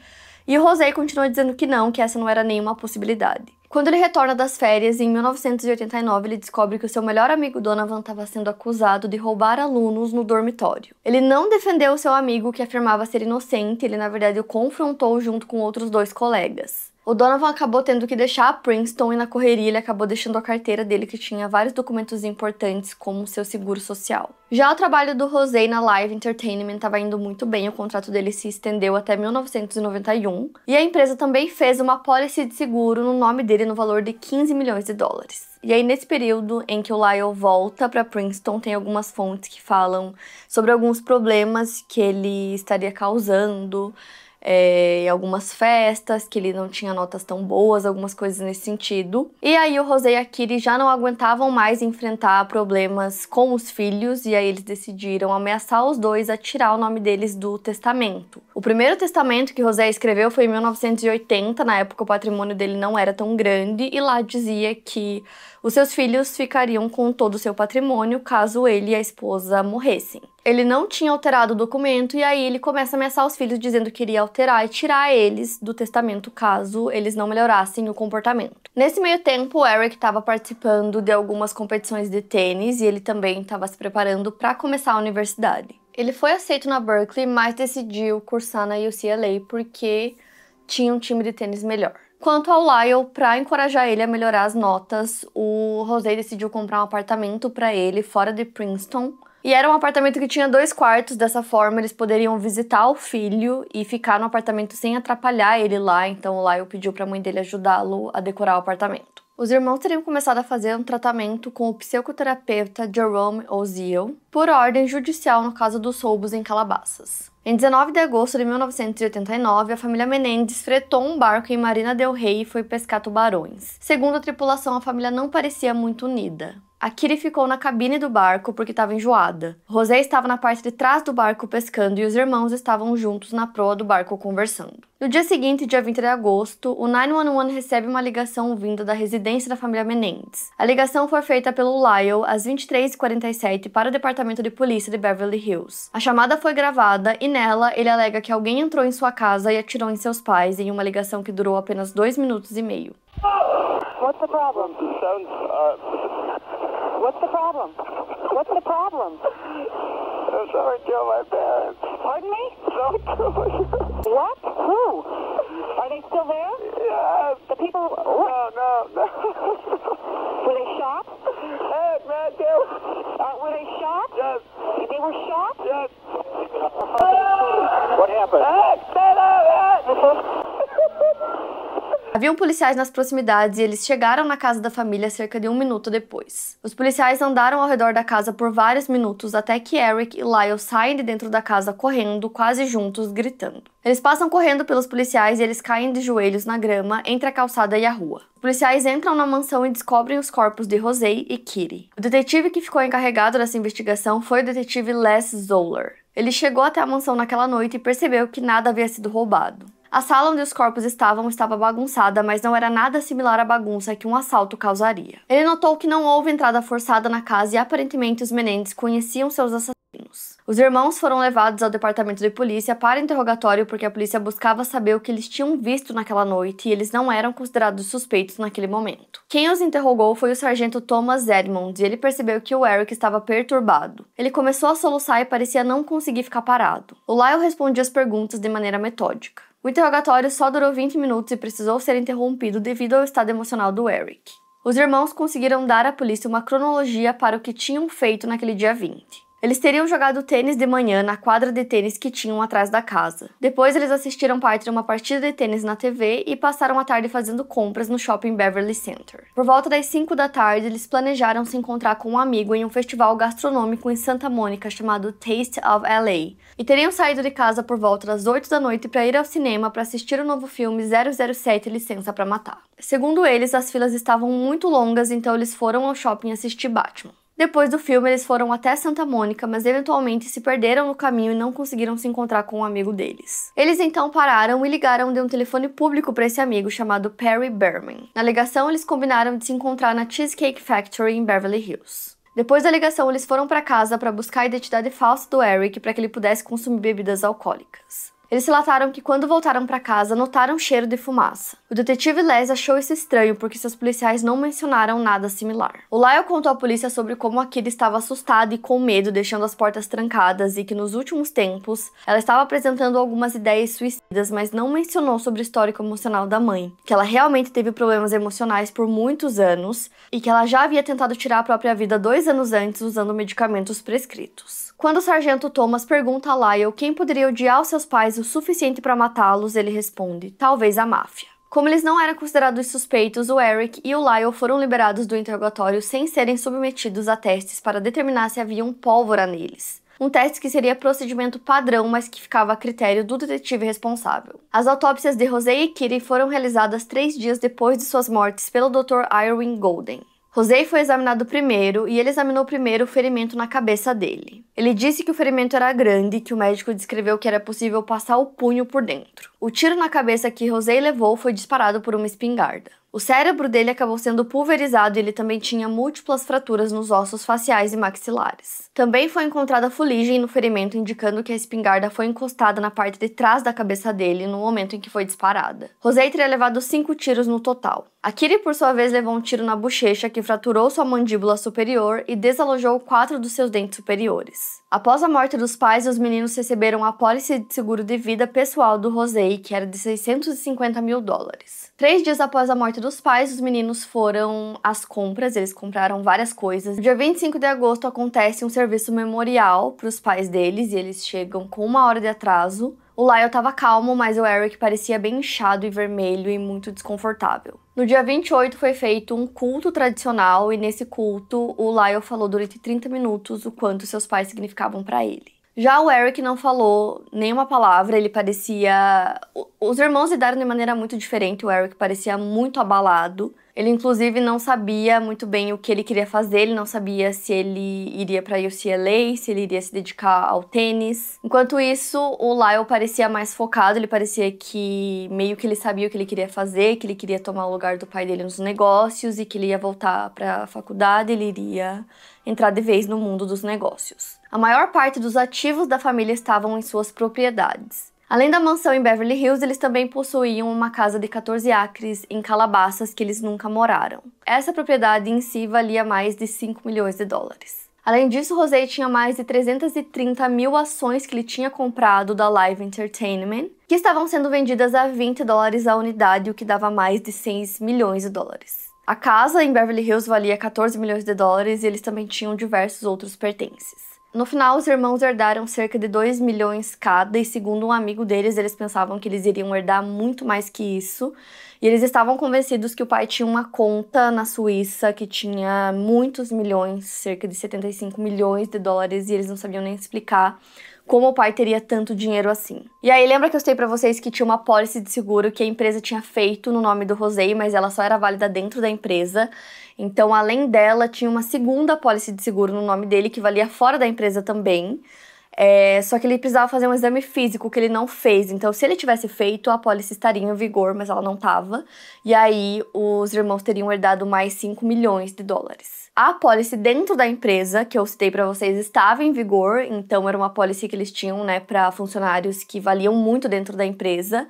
e o José continua dizendo que não, que essa não era nenhuma possibilidade. Quando ele retorna das férias, em 1989, ele descobre que o seu melhor amigo Donovan estava sendo acusado de roubar alunos no dormitório. Ele não defendeu o seu amigo, que afirmava ser inocente, ele na verdade o confrontou junto com outros 2 colegas. O Donovan acabou tendo que deixar a Princeton e na correria ele acabou deixando a carteira dele, que tinha vários documentos importantes, como seu seguro social. Já o trabalho do José na Live Entertainment estava indo muito bem, o contrato dele se estendeu até 1991, e a empresa também fez uma policy de seguro no nome dele no valor de 15 milhões de dólares. E aí, nesse período em que o Lyle volta para Princeton, tem algumas fontes que falam sobre alguns problemas que ele estaria causando, algumas festas, que ele não tinha notas tão boas, algumas coisas nesse sentido. E aí o José e a Kitty já não aguentavam mais enfrentar problemas com os filhos, e aí eles decidiram ameaçar os dois a tirar o nome deles do testamento. O primeiro testamento que José escreveu foi em 1980, na época o patrimônio dele não era tão grande, e lá dizia que os seus filhos ficariam com todo o seu patrimônio caso ele e a esposa morressem. Ele não tinha alterado o documento, e aí ele começa a ameaçar os filhos dizendo que iria alterar e tirar eles do testamento caso eles não melhorassem o comportamento. Nesse meio tempo, o Eric estava participando de algumas competições de tênis e ele também estava se preparando para começar a universidade. Ele foi aceito na Berkeley, mas decidiu cursar na UCLA porque tinha um time de tênis melhor. Quanto ao Lyle, para encorajar ele a melhorar as notas, o José decidiu comprar um apartamento para ele fora de Princeton. E era um apartamento que tinha 2 quartos, dessa forma eles poderiam visitar o filho e ficar no apartamento sem atrapalhar ele lá, então o Lyle pediu para a mãe dele ajudá-lo a decorar o apartamento. Os irmãos teriam começado a fazer um tratamento com o psicoterapeuta Jerome Oziel por ordem judicial no caso dos roubos em Calabasas. Em 19 de agosto de 1989, a família Menendez fretou um barco em Marina del Rey e foi pescar tubarões. Segundo a tripulação, a família não parecia muito unida. A Kitty ficou na cabine do barco porque estava enjoada. José estava na parte de trás do barco pescando e os irmãos estavam juntos na proa do barco conversando. No dia seguinte, dia 20 de agosto, o 911 recebe uma ligação vinda da residência da família Menendez. A ligação foi feita pelo Lyle às 23h47 para o departamento de polícia de Beverly Hills. A chamada foi gravada e nela ele alega que alguém entrou em sua casa e atirou em seus pais em uma ligação que durou apenas 2 minutos e meio. What's the problem? What's the problem? What's the problem? Someone killed my parents. Pardon me? Someone killed What? Who? Are they still there? Yes. The people... No. Were they shot? Hey, man, Were they shot? Yes. They were shot? Yes. What happened? Hey, stay there, Haviam policiais nas proximidades e eles chegaram na casa da família cerca de 1 minuto depois. Os policiais andaram ao redor da casa por vários minutos até que Eric e Lyle saem de dentro da casa correndo, quase juntos, gritando. Eles passam correndo pelos policiais e eles caem de joelhos na grama entre a calçada e a rua. Os policiais entram na mansão e descobrem os corpos de José e Kitty. O detetive que ficou encarregado dessa investigação foi o detetive Les Zoller. Ele chegou até a mansão naquela noite e percebeu que nada havia sido roubado. A sala onde os corpos estava bagunçada, mas não era nada similar à bagunça que um assalto causaria. Ele notou que não houve entrada forçada na casa e aparentemente os Menendez conheciam seus assassinos. Os irmãos foram levados ao departamento de polícia para interrogatório porque a polícia buscava saber o que eles tinham visto naquela noite e eles não eram considerados suspeitos naquele momento. Quem os interrogou foi o sargento Thomas Edmonds e ele percebeu que o Eric estava perturbado. Ele começou a soluçar e parecia não conseguir ficar parado. O Lyle respondia as perguntas de maneira metódica. O interrogatório só durou 20 minutos e precisou ser interrompido devido ao estado emocional do Eric. Os irmãos conseguiram dar à polícia uma cronologia para o que tinham feito naquele dia 20. Eles teriam jogado tênis de manhã na quadra de tênis que tinham atrás da casa. Depois, eles assistiram parte de uma partida de tênis na TV e passaram a tarde fazendo compras no shopping Beverly Center. Por volta das 5 da tarde, eles planejaram se encontrar com um amigo em um festival gastronômico em Santa Mônica chamado Taste of LA. E teriam saído de casa por volta das 8 da noite para ir ao cinema para assistir o novo filme 007 Licença para Matar. Segundo eles, as filas estavam muito longas, então eles foram ao shopping assistir Batman. Depois do filme, eles foram até Santa Mônica, mas eventualmente se perderam no caminho e não conseguiram se encontrar com um amigo deles. Eles então pararam e ligaram de um telefone público para esse amigo chamado Perry Berman. Na ligação, eles combinaram de se encontrar na Cheesecake Factory em Beverly Hills. Depois da ligação, eles foram para casa para buscar a identidade falsa do Eric para que ele pudesse consumir bebidas alcoólicas. Eles relataram que quando voltaram para casa, notaram cheiro de fumaça. O detetive Les achou isso estranho porque seus policiais não mencionaram nada similar. O Lyle contou à polícia sobre como a Kid estava assustada e com medo, deixando as portas trancadas e que nos últimos tempos, ela estava apresentando algumas ideias suicidas, mas não mencionou sobre o histórico emocional da mãe, que ela realmente teve problemas emocionais por muitos anos e que ela já havia tentado tirar a própria vida 2 anos antes usando medicamentos prescritos. Quando o sargento Thomas pergunta a Lyle quem poderia odiar os seus pais o suficiente para matá-los, ele responde, talvez a máfia. Como eles não eram considerados suspeitos, o Eric e o Lyle foram liberados do interrogatório sem serem submetidos a testes para determinar se havia pólvora neles. Um teste que seria procedimento padrão, mas que ficava a critério do detetive responsável. As autópsias de José e Kitty foram realizadas 3 dias depois de suas mortes pelo Dr. Irwin Golden. José foi examinado primeiro e ele examinou primeiro o ferimento na cabeça dele. Ele disse que o ferimento era grande e que o médico descreveu que era possível passar o punho por dentro. O tiro na cabeça que José levou foi disparado por uma espingarda. O cérebro dele acabou sendo pulverizado e ele também tinha múltiplas fraturas nos ossos faciais e maxilares. Também foi encontrada fuligem no ferimento, indicando que a espingarda foi encostada na parte de trás da cabeça dele no momento em que foi disparada. José teria levado 5 tiros no total. A Kitty, por sua vez, levou um tiro na bochecha que fraturou sua mandíbula superior e desalojou 4 dos seus dentes superiores. Após a morte dos pais, os meninos receberam a apólice de seguro de vida pessoal do José, que era de $650 mil. 3 dias após a morte dos pais, os meninos foram às compras, eles compraram várias coisas. No dia 25 de agosto acontece um serviço memorial para os pais deles e eles chegam com 1 hora de atraso. O Lyle estava calmo, mas o Eric parecia bem inchado e vermelho e muito desconfortável. No dia 28 foi feito um culto tradicional e nesse culto o Lyle falou durante 30 minutos o quanto seus pais significavam para ele. Já o Eric não falou nenhuma palavra, ele parecia... Os irmãos lidaram de maneira muito diferente, o Eric parecia muito abalado. Ele, inclusive, não sabia muito bem o que ele queria fazer, ele não sabia se ele iria para UCLA, se ele iria se dedicar ao tênis. Enquanto isso, o Lyle parecia mais focado, ele parecia que meio que ele sabia o que ele queria fazer, que ele queria tomar o lugar do pai dele nos negócios e que ele ia voltar para a faculdade, ele iria entrar de vez no mundo dos negócios. A maior parte dos ativos da família estavam em suas propriedades. Além da mansão em Beverly Hills, eles também possuíam uma casa de 14 acres em Calabasas que eles nunca moraram. Essa propriedade em si valia mais de $5 milhões. Além disso, José tinha mais de 330 mil ações que ele tinha comprado da Live Entertainment, que estavam sendo vendidas a $20 a unidade, o que dava mais de $6 milhões. A casa em Beverly Hills valia $14 milhões e eles também tinham diversos outros pertences. No final, os irmãos herdaram cerca de 2 milhões cada e, segundo um amigo deles, eles pensavam que eles iriam herdar muito mais que isso. E eles estavam convencidos que o pai tinha uma conta na Suíça que tinha muitos milhões, cerca de $75 milhões, e eles não sabiam nem explicar como o pai teria tanto dinheiro assim. E aí, lembra que eu citei pra vocês que tinha uma apólice de seguro que a empresa tinha feito no nome do José, mas ela só era válida dentro da empresa. Então, além dela, tinha uma segunda apólice de seguro no nome dele, que valia fora da empresa também. Só que ele precisava fazer um exame físico que ele não fez. Então, se ele tivesse feito, a apólice estaria em vigor, mas ela não estava. E aí, os irmãos teriam herdado mais $5 milhões. A apólice dentro da empresa, que eu citei pra vocês, estava em vigor. Então, era uma apólice que eles tinham, né, pra funcionários que valiam muito dentro da empresa.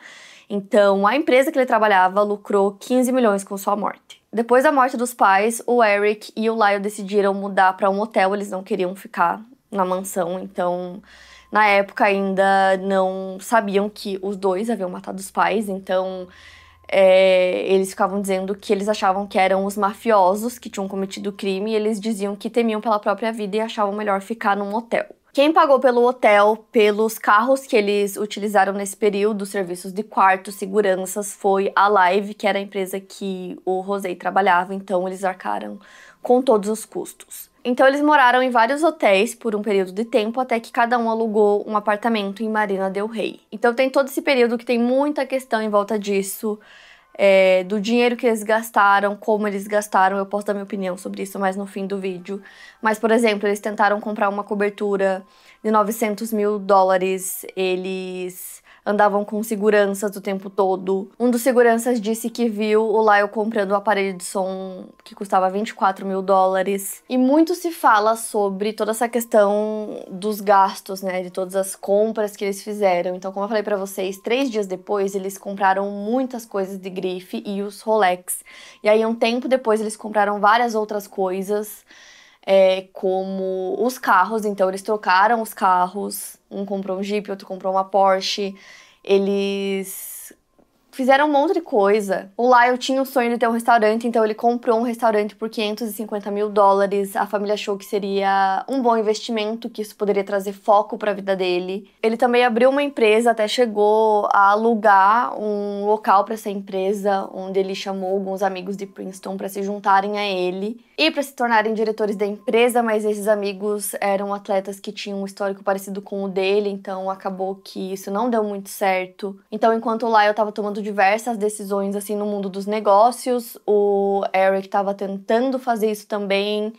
Então, a empresa que ele trabalhava lucrou 15 milhões com sua morte. Depois da morte dos pais, o Eric e o Lyle decidiram mudar para um hotel, eles não queriam ficar na mansão, então na época ainda não sabiam que os dois haviam matado os pais, então eles ficavam dizendo que eles achavam que eram os mafiosos que tinham cometido o crime e eles diziam que temiam pela própria vida e achavam melhor ficar num hotel. Quem pagou pelo hotel, pelos carros que eles utilizaram nesse período, serviços de quarto, seguranças, foi a Live, que era a empresa que o José trabalhava, então eles arcaram com todos os custos. Então eles moraram em vários hotéis por um período de tempo, até que cada um alugou um apartamento em Marina del Rey. Então tem todo esse período que tem muita questão em volta disso, do dinheiro que eles gastaram, como eles gastaram. Eu posso dar minha opinião sobre isso mais no fim do vídeo. Mas, por exemplo, eles tentaram comprar uma cobertura de 900 mil dólares, eles andavam com seguranças o tempo todo. Um dos seguranças disse que viu o Lyle comprando um aparelho de som que custava 24 mil dólares. E muito se fala sobre toda essa questão dos gastos, né? De todas as compras que eles fizeram. Então, como eu falei pra vocês, 3 dias depois eles compraram muitas coisas de grife e os Rolex. E aí, um tempo depois, eles compraram várias outras coisas, como os carros. Então eles trocaram os carros, um comprou um Jeep, outro comprou uma Porsche, eles fizeram um monte de coisa. O Lyle tinha o sonho de ter um restaurante, então ele comprou um restaurante por 550 mil dólares. A família achou que seria um bom investimento, que isso poderia trazer foco para a vida dele. Ele também abriu uma empresa, até chegou a alugar um local para essa empresa, onde ele chamou alguns amigos de Princeton para se juntarem a ele e para se tornarem diretores da empresa, mas esses amigos eram atletas que tinham um histórico parecido com o dele, então acabou que isso não deu muito certo. Então, enquanto o Lyle estava tomando diversas decisões assim no mundo dos negócios, o Eric estava tentando fazer isso também,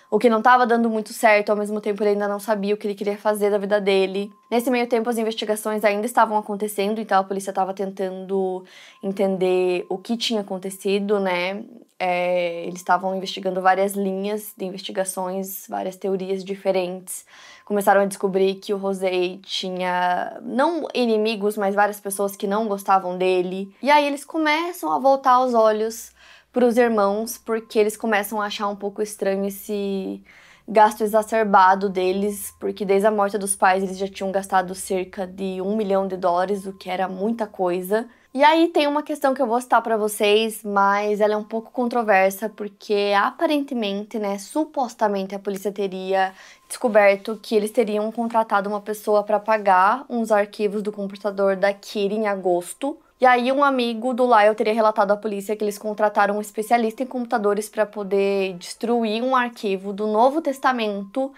o que não estava dando muito certo. Ao mesmo tempo ele ainda não sabia o que ele queria fazer da vida dele. Nesse meio tempo as investigações ainda estavam acontecendo, então a polícia estava tentando entender o que tinha acontecido, né? Eles estavam investigando várias linhas de investigações, várias teorias diferentes. Começaram a descobrir que o José tinha, não inimigos, mas várias pessoas que não gostavam dele. E aí eles começam a voltar os olhos para os irmãos, porque eles começam a achar um pouco estranho esse gasto exacerbado deles, porque desde a morte dos pais eles já tinham gastado cerca de $1 milhão, o que era muita coisa. E aí tem uma questão que eu vou citar pra vocês, mas ela é um pouco controversa, porque aparentemente, né, supostamente a polícia teria descoberto que eles teriam contratado uma pessoa para apagar uns arquivos do computador da Kitty em agosto. E aí um amigo do Lyle teria relatado à polícia que eles contrataram um especialista em computadores para poder destruir um arquivo do Novo Testamento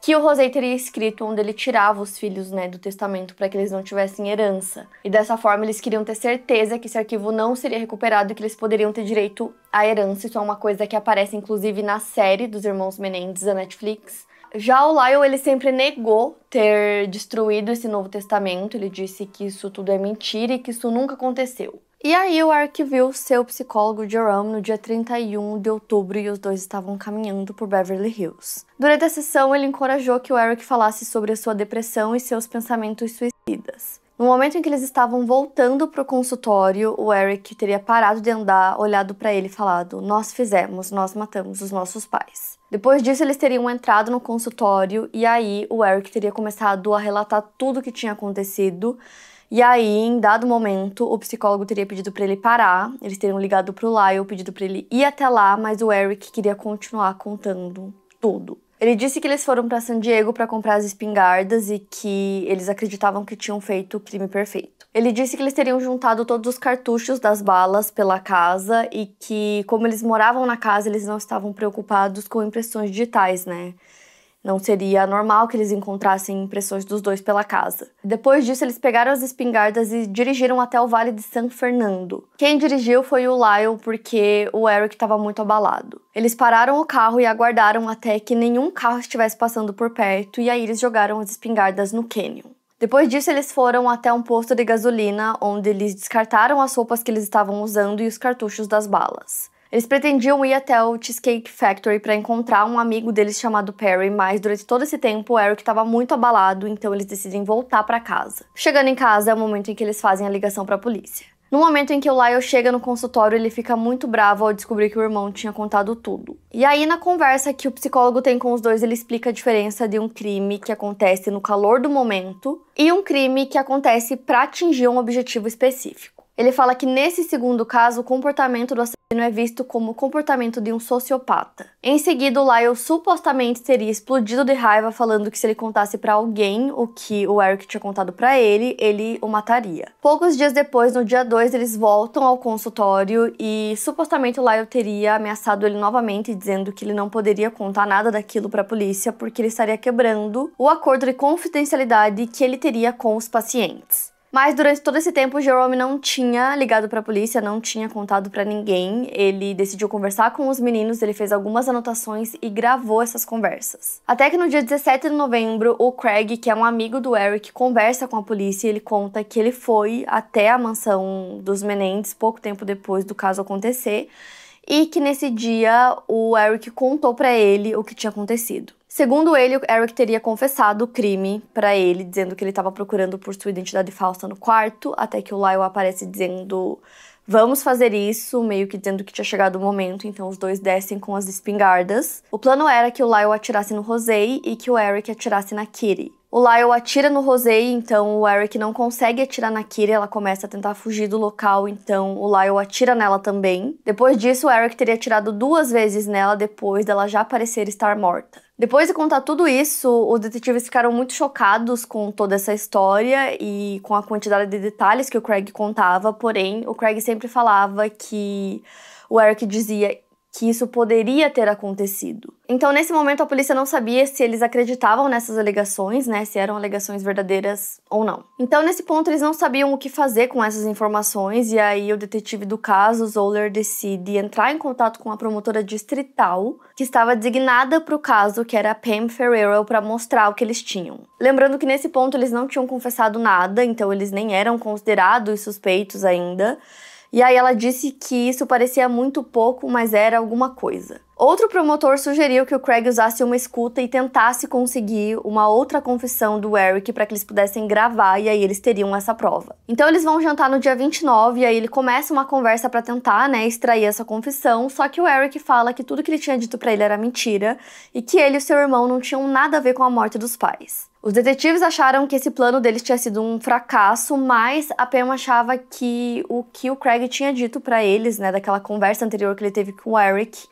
que o José teria escrito, onde ele tirava os filhos, né, do testamento para que eles não tivessem herança. E dessa forma eles queriam ter certeza que esse arquivo não seria recuperado e que eles poderiam ter direito à herança. Isso é uma coisa que aparece inclusive na série dos Irmãos Menendez da Netflix. Já o Lyle, ele sempre negou ter destruído esse Novo Testamento. Ele disse que isso tudo é mentira e que isso nunca aconteceu. E aí o Eric viu seu psicólogo Jerome no dia 31 de outubro e os dois estavam caminhando por Beverly Hills. Durante a sessão, ele encorajou que o Eric falasse sobre a sua depressão e seus pensamentos suicidas. No momento em que eles estavam voltando para o consultório, o Eric teria parado de andar, olhado para ele e falado: "Nós fizemos, nós matamos os nossos pais". Depois disso, eles teriam entrado no consultório e aí o Eric teria começado a relatar tudo o que tinha acontecido. E aí, em dado momento, o psicólogo teria pedido para ele parar, eles teriam ligado pro Lyle, pedido para ele ir até lá, mas o Eric queria continuar contando tudo. Ele disse que eles foram para San Diego para comprar as espingardas e que eles acreditavam que tinham feito o crime perfeito. Ele disse que eles teriam juntado todos os cartuchos das balas pela casa e que, como eles moravam na casa, eles não estavam preocupados com impressões digitais, né? Não seria normal que eles encontrassem impressões dos dois pela casa. Depois disso, eles pegaram as espingardas e dirigiram até o Vale de San Fernando. Quem dirigiu foi o Lyle, porque o Eric estava muito abalado. Eles pararam o carro e aguardaram até que nenhum carro estivesse passando por perto, e aí eles jogaram as espingardas no canyon. Depois disso, eles foram até um posto de gasolina, onde eles descartaram as roupas que eles estavam usando e os cartuchos das balas. Eles pretendiam ir até o Cheesecake Factory para encontrar um amigo deles chamado Perry, mas durante todo esse tempo o Eric estava muito abalado, então eles decidem voltar para casa. Chegando em casa é o momento em que eles fazem a ligação para a polícia. No momento em que o Lyle chega no consultório, ele fica muito bravo ao descobrir que o irmão tinha contado tudo. E aí, na conversa que o psicólogo tem com os dois, ele explica a diferença de um crime que acontece no calor do momento e um crime que acontece para atingir um objetivo específico. Ele fala que nesse segundo caso, o comportamento do assassino é visto como o comportamento de um sociopata. Em seguida, o Lyle supostamente teria explodido de raiva, falando que se ele contasse para alguém o que o Eric tinha contado para ele o mataria. Poucos dias depois, no dia 2, eles voltam ao consultório e supostamente o Lyle teria ameaçado ele novamente, dizendo que ele não poderia contar nada daquilo para a polícia porque ele estaria quebrando o acordo de confidencialidade que ele teria com os pacientes. Mas durante todo esse tempo, o Jerome não tinha ligado para a polícia, não tinha contado para ninguém. Ele decidiu conversar com os meninos, ele fez algumas anotações e gravou essas conversas. Até que no dia 17 de novembro, o Craig, que é um amigo do Eric, conversa com a polícia e ele conta que ele foi até a mansão dos Menendez pouco tempo depois do caso acontecer e que nesse dia o Eric contou para ele o que tinha acontecido. Segundo ele, o Eric teria confessado o crime para ele, dizendo que ele estava procurando por sua identidade falsa no quarto, até que o Lyle aparece dizendo: vamos fazer isso, meio que dizendo que tinha chegado o momento, então os dois descem com as espingardas. O plano era que o Lyle atirasse no Rosé e que o Eric atirasse na Kitty. O Lyle atira no Rosé, então o Eric não consegue atirar na Kitty, ela começa a tentar fugir do local, então o Lyle atira nela também. Depois disso, o Eric teria atirado 2 vezes nela, depois dela já parecer estar morta. Depois de contar tudo isso, os detetives ficaram muito chocados com toda essa história e com a quantidade de detalhes que o Craig contava, porém, o Craig sempre falava que o Eric dizia que isso poderia ter acontecido. Então, nesse momento, a polícia não sabia se eles acreditavam nessas alegações, né, se eram alegações verdadeiras ou não. Então, nesse ponto, eles não sabiam o que fazer com essas informações, e aí o detetive do caso, Zoller, decide entrar em contato com a promotora distrital, que estava designada para o caso, que era a Pam Ferrero, para mostrar o que eles tinham. Lembrando que nesse ponto eles não tinham confessado nada, então eles nem eram considerados suspeitos ainda. E aí ela disse que isso parecia muito pouco, mas era alguma coisa. Outro promotor sugeriu que o Craig usasse uma escuta e tentasse conseguir uma outra confissão do Eric para que eles pudessem gravar e aí eles teriam essa prova. Então eles vão jantar no dia 29 e aí ele começa uma conversa para tentar, extrair essa confissão, só que o Eric fala que tudo que ele tinha dito para ele era mentira e que ele e o seu irmão não tinham nada a ver com a morte dos pais. Os detetives acharam que esse plano deles tinha sido um fracasso, mas a Pam achava que o Craig tinha dito para eles, daquela conversa anterior que ele teve com o Eric,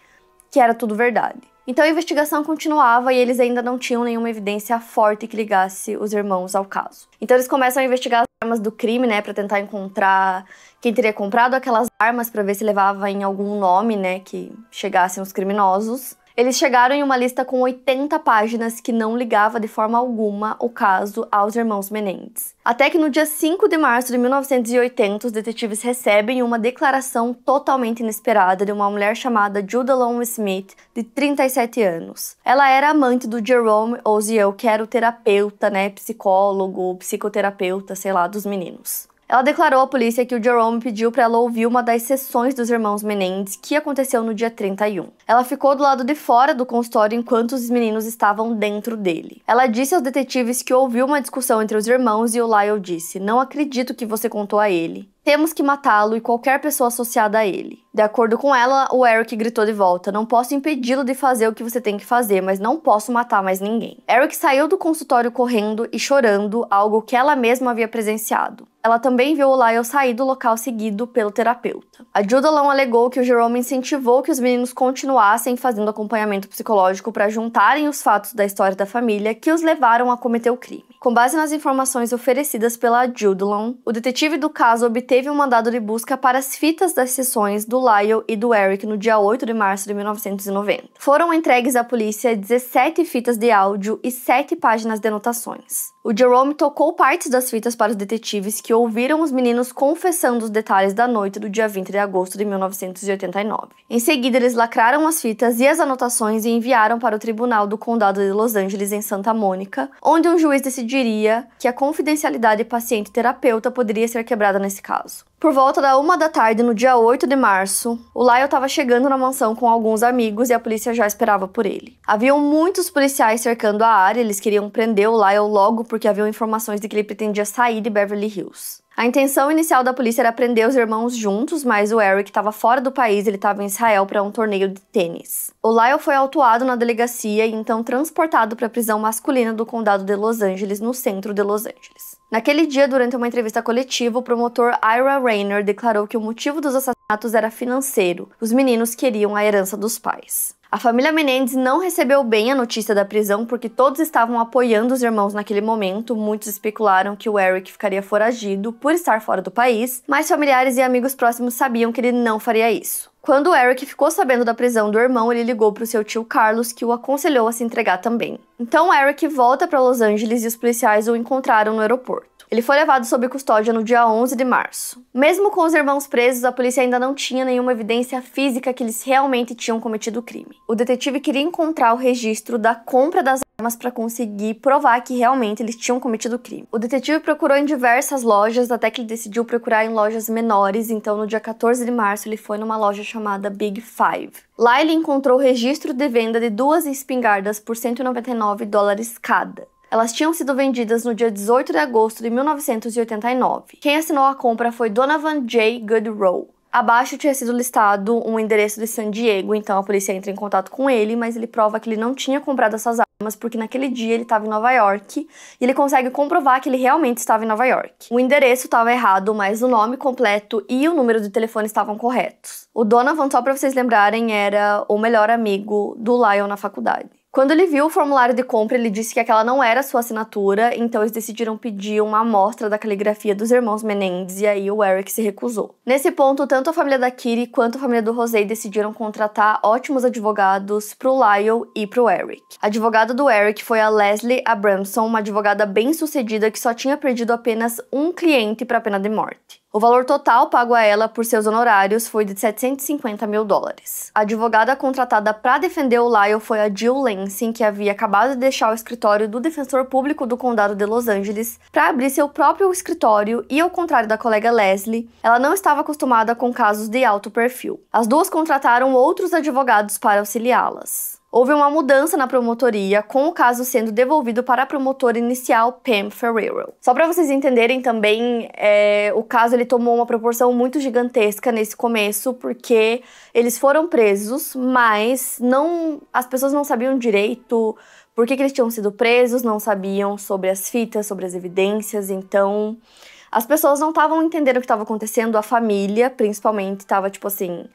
que era tudo verdade. Então a investigação continuava e eles ainda não tinham nenhuma evidência forte que ligasse os irmãos ao caso. Então eles começam a investigar as armas do crime, para tentar encontrar quem teria comprado aquelas armas, para ver se levava em algum nome, que chegassem os criminosos. Eles chegaram em uma lista com 80 páginas que não ligava de forma alguma o caso aos irmãos Menendez. Até que no dia 5 de março de 1980, os detetives recebem uma declaração totalmente inesperada de uma mulher chamada Judalon Smith, de 37 anos. Ela era amante do Jerome Oziel, que era o terapeuta, psicólogo, psicoterapeuta, dos meninos. Ela declarou à polícia que o Jerome pediu para ela ouvir uma das sessões dos irmãos Menendez, que aconteceu no dia 31. Ela ficou do lado de fora do consultório enquanto os meninos estavam dentro dele. Ela disse aos detetives que ouviu uma discussão entre os irmãos e o Lyle disse: "Não acredito que você contou a ele. Temos que matá-lo e qualquer pessoa associada a ele." De acordo com ela, o Eric gritou de volta: "Não posso impedi-lo de fazer o que você tem que fazer, mas não posso matar mais ninguém." Eric saiu do consultório correndo e chorando, algo que ela mesma havia presenciado. Ela também viu o Lyle sair do local seguido pelo terapeuta. A Judalon alegou que o Jerome incentivou que os meninos continuassem fazendo acompanhamento psicológico para juntarem os fatos da história da família que os levaram a cometer o crime. Com base nas informações oferecidas pela Judalon, o detetive do caso obteve um mandado de busca para as fitas das sessões do Lyle e do Eric no dia 8 de março de 1990. Foram entregues à polícia 17 fitas de áudio e 7 páginas de anotações. O Jerome tocou partes das fitas para os detetives que ouviram os meninos confessando os detalhes da noite do dia 20 de agosto de 1989. Em seguida, eles lacraram as fitas e as anotações e enviaram para o Tribunal do Condado de Los Angeles, em Santa Mônica, onde um juiz decidiria que a confidencialidade paciente-terapeuta poderia ser quebrada nesse caso. Por volta da 1 da tarde, no dia 8 de março, o Lyle estava chegando na mansão com alguns amigos e a polícia já esperava por ele. Haviam muitos policiais cercando a área, eles queriam prender o Lyle logo porque haviam informações de que ele pretendia sair de Beverly Hills. A intenção inicial da polícia era prender os irmãos juntos, mas o Eric estava fora do país, ele estava em Israel para um torneio de tênis. O Lyle foi autuado na delegacia e então transportado para a prisão masculina do condado de Los Angeles, no centro de Los Angeles. Naquele dia, durante uma entrevista coletiva, o promotor Ira Rayner declarou que o motivo dos assassinatos era financeiro. Os meninos queriam a herança dos pais. A família Menendez não recebeu bem a notícia da prisão porque todos estavam apoiando os irmãos naquele momento. Muitos especularam que o Eric ficaria foragido por estar fora do país, mas familiares e amigos próximos sabiam que ele não faria isso. Quando o Eric ficou sabendo da prisão do irmão, ele ligou para o seu tio Carlos, que o aconselhou a se entregar também. Então o Eric volta para Los Angeles e os policiais o encontraram no aeroporto. Ele foi levado sob custódia no dia 11 de março. Mesmo com os irmãos presos, a polícia ainda não tinha nenhuma evidência física que eles realmente tinham cometido o crime. O detetive queria encontrar o registro da compra das armas para conseguir provar que realmente eles tinham cometido o crime. O detetive procurou em diversas lojas, até que ele decidiu procurar em lojas menores, então no dia 14 de março ele foi numa loja chamada Big Five. Lá ele encontrou o registro de venda de 2 espingardas por $199 cada. Elas tinham sido vendidas no dia 18 de agosto de 1989. Quem assinou a compra foi Donovan J. Goodrow. Abaixo tinha sido listado um endereço de San Diego, então a polícia entra em contato com ele, mas ele prova que ele não tinha comprado essas armas porque naquele dia ele estava em Nova York e ele consegue comprovar que ele realmente estava em Nova York. O endereço estava errado, mas o nome completo e o número de telefone estavam corretos. O Donovan, só para vocês lembrarem, era o melhor amigo do Lyle na faculdade. Quando ele viu o formulário de compra, ele disse que aquela não era sua assinatura, então eles decidiram pedir uma amostra da caligrafia dos irmãos Menendez e aí o Eric se recusou. Nesse ponto, tanto a família da Kitty quanto a família do José decidiram contratar ótimos advogados pro Lyle e pro Eric. A advogada do Eric foi a Leslie Abramson, uma advogada bem-sucedida que só tinha perdido apenas um cliente para a pena de morte. O valor total pago a ela por seus honorários foi de $750 mil. A advogada contratada para defender o Lyle foi a Jill Lansing, que havia acabado de deixar o escritório do defensor público do condado de Los Angeles para abrir seu próprio escritório e, ao contrário da colega Leslie, ela não estava acostumada com casos de alto perfil. As duas contrataram outros advogados para auxiliá-las. Houve uma mudança na promotoria, com o caso sendo devolvido para a promotora inicial, Pam Ferrero. Só para vocês entenderem também, o caso ele tomou uma proporção muito gigantesca nesse começo, porque eles foram presos, mas as pessoas não sabiam direito por que eles tinham sido presos, não sabiam sobre as fitas, sobre as evidências, então as pessoas não estavam entendendo o que estava acontecendo, a família, principalmente, estava tipo assim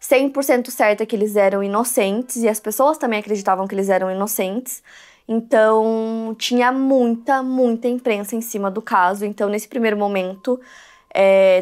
100% certa que eles eram inocentes e as pessoas também acreditavam que eles eram inocentes. Então, tinha muita imprensa em cima do caso. Então, nesse primeiro momento,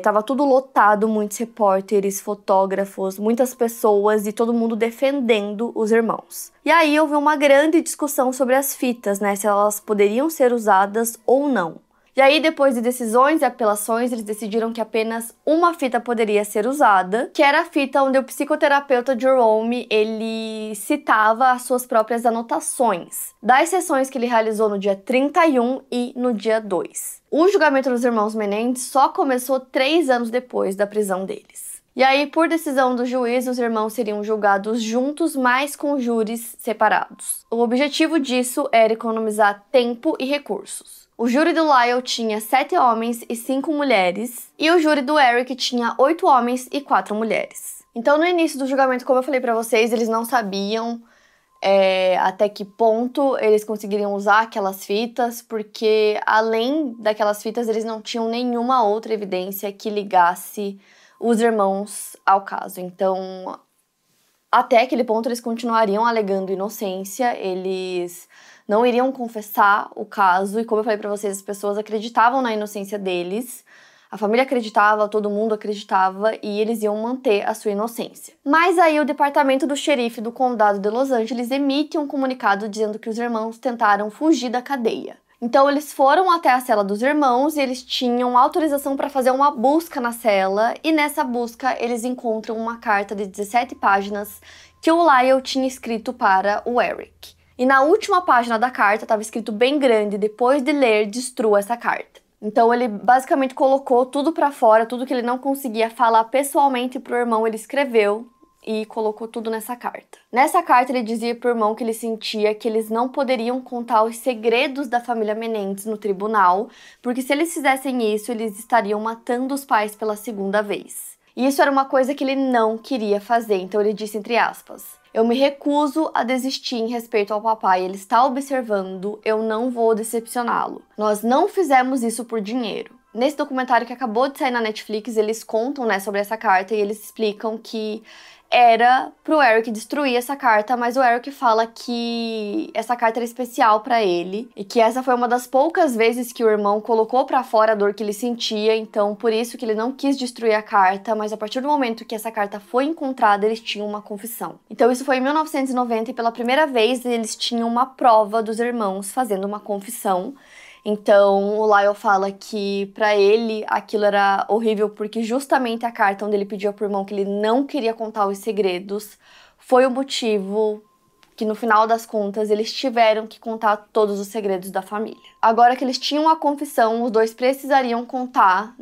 tava tudo lotado, muitos repórteres, fotógrafos, muitas pessoas e todo mundo defendendo os irmãos. E aí, houve uma grande discussão sobre as fitas, né? Se elas poderiam ser usadas ou não. E aí, depois de decisões e apelações, eles decidiram que apenas uma fita poderia ser usada, que era a fita onde o psicoterapeuta Jerome, ele citava as suas próprias anotações das sessões que ele realizou no dia 31 e no dia 2. O julgamento dos irmãos Menendez só começou 3 anos depois da prisão deles. E aí, por decisão do juiz, os irmãos seriam julgados juntos, mas com júris separados. O objetivo disso era economizar tempo e recursos. O júri do Lyle tinha 7 homens e 5 mulheres, e o júri do Eric tinha 8 homens e 4 mulheres. Então, no início do julgamento, como eu falei pra vocês, eles não sabiam até que ponto eles conseguiriam usar aquelas fitas, porque além daquelas fitas, eles não tinham nenhuma outra evidência que ligasse os irmãos ao caso. Então, até aquele ponto, eles continuariam alegando inocência, eles não iriam confessar o caso, e como eu falei pra vocês, as pessoas acreditavam na inocência deles, a família acreditava, todo mundo acreditava, e eles iam manter a sua inocência. Mas aí o departamento do xerife do condado de Los Angeles emite um comunicado dizendo que os irmãos tentaram fugir da cadeia. Então eles foram até a cela dos irmãos e eles tinham autorização para fazer uma busca na cela, e nessa busca eles encontram uma carta de 17 páginas que o Lyle tinha escrito para o Eric. E na última página da carta estava escrito bem grande: depois de ler, destrua essa carta. Então ele basicamente colocou tudo pra fora, tudo que ele não conseguia falar pessoalmente pro irmão, ele escreveu e colocou tudo nessa carta. Nessa carta ele dizia pro irmão que ele sentia que eles não poderiam contar os segredos da família Menendez no tribunal, porque se eles fizessem isso, eles estariam matando os pais pela segunda vez. E isso era uma coisa que ele não queria fazer, então ele disse entre aspas: eu me recuso a desistir em respeito ao papai, ele está observando, eu não vou decepcioná-lo. Nós não fizemos isso por dinheiro. Nesse documentário que acabou de sair na Netflix, eles contam, sobre essa carta e eles explicam que era pro Eric destruir essa carta, mas o Eric fala que essa carta era especial pra ele e que essa foi uma das poucas vezes que o irmão colocou pra fora a dor que ele sentia, então por isso que ele não quis destruir a carta, mas a partir do momento que essa carta foi encontrada, eles tinham uma confissão. Então isso foi em 1990 e pela primeira vez eles tinham uma prova dos irmãos fazendo uma confissão. Então, o Lyle fala que pra ele aquilo era horrível porque justamente a carta onde ele pediu pro irmão que ele não queria contar os segredos foi o motivo que no final das contas eles tiveram que contar todos os segredos da família. Agora que eles tinham a confissão, os dois precisariam contar,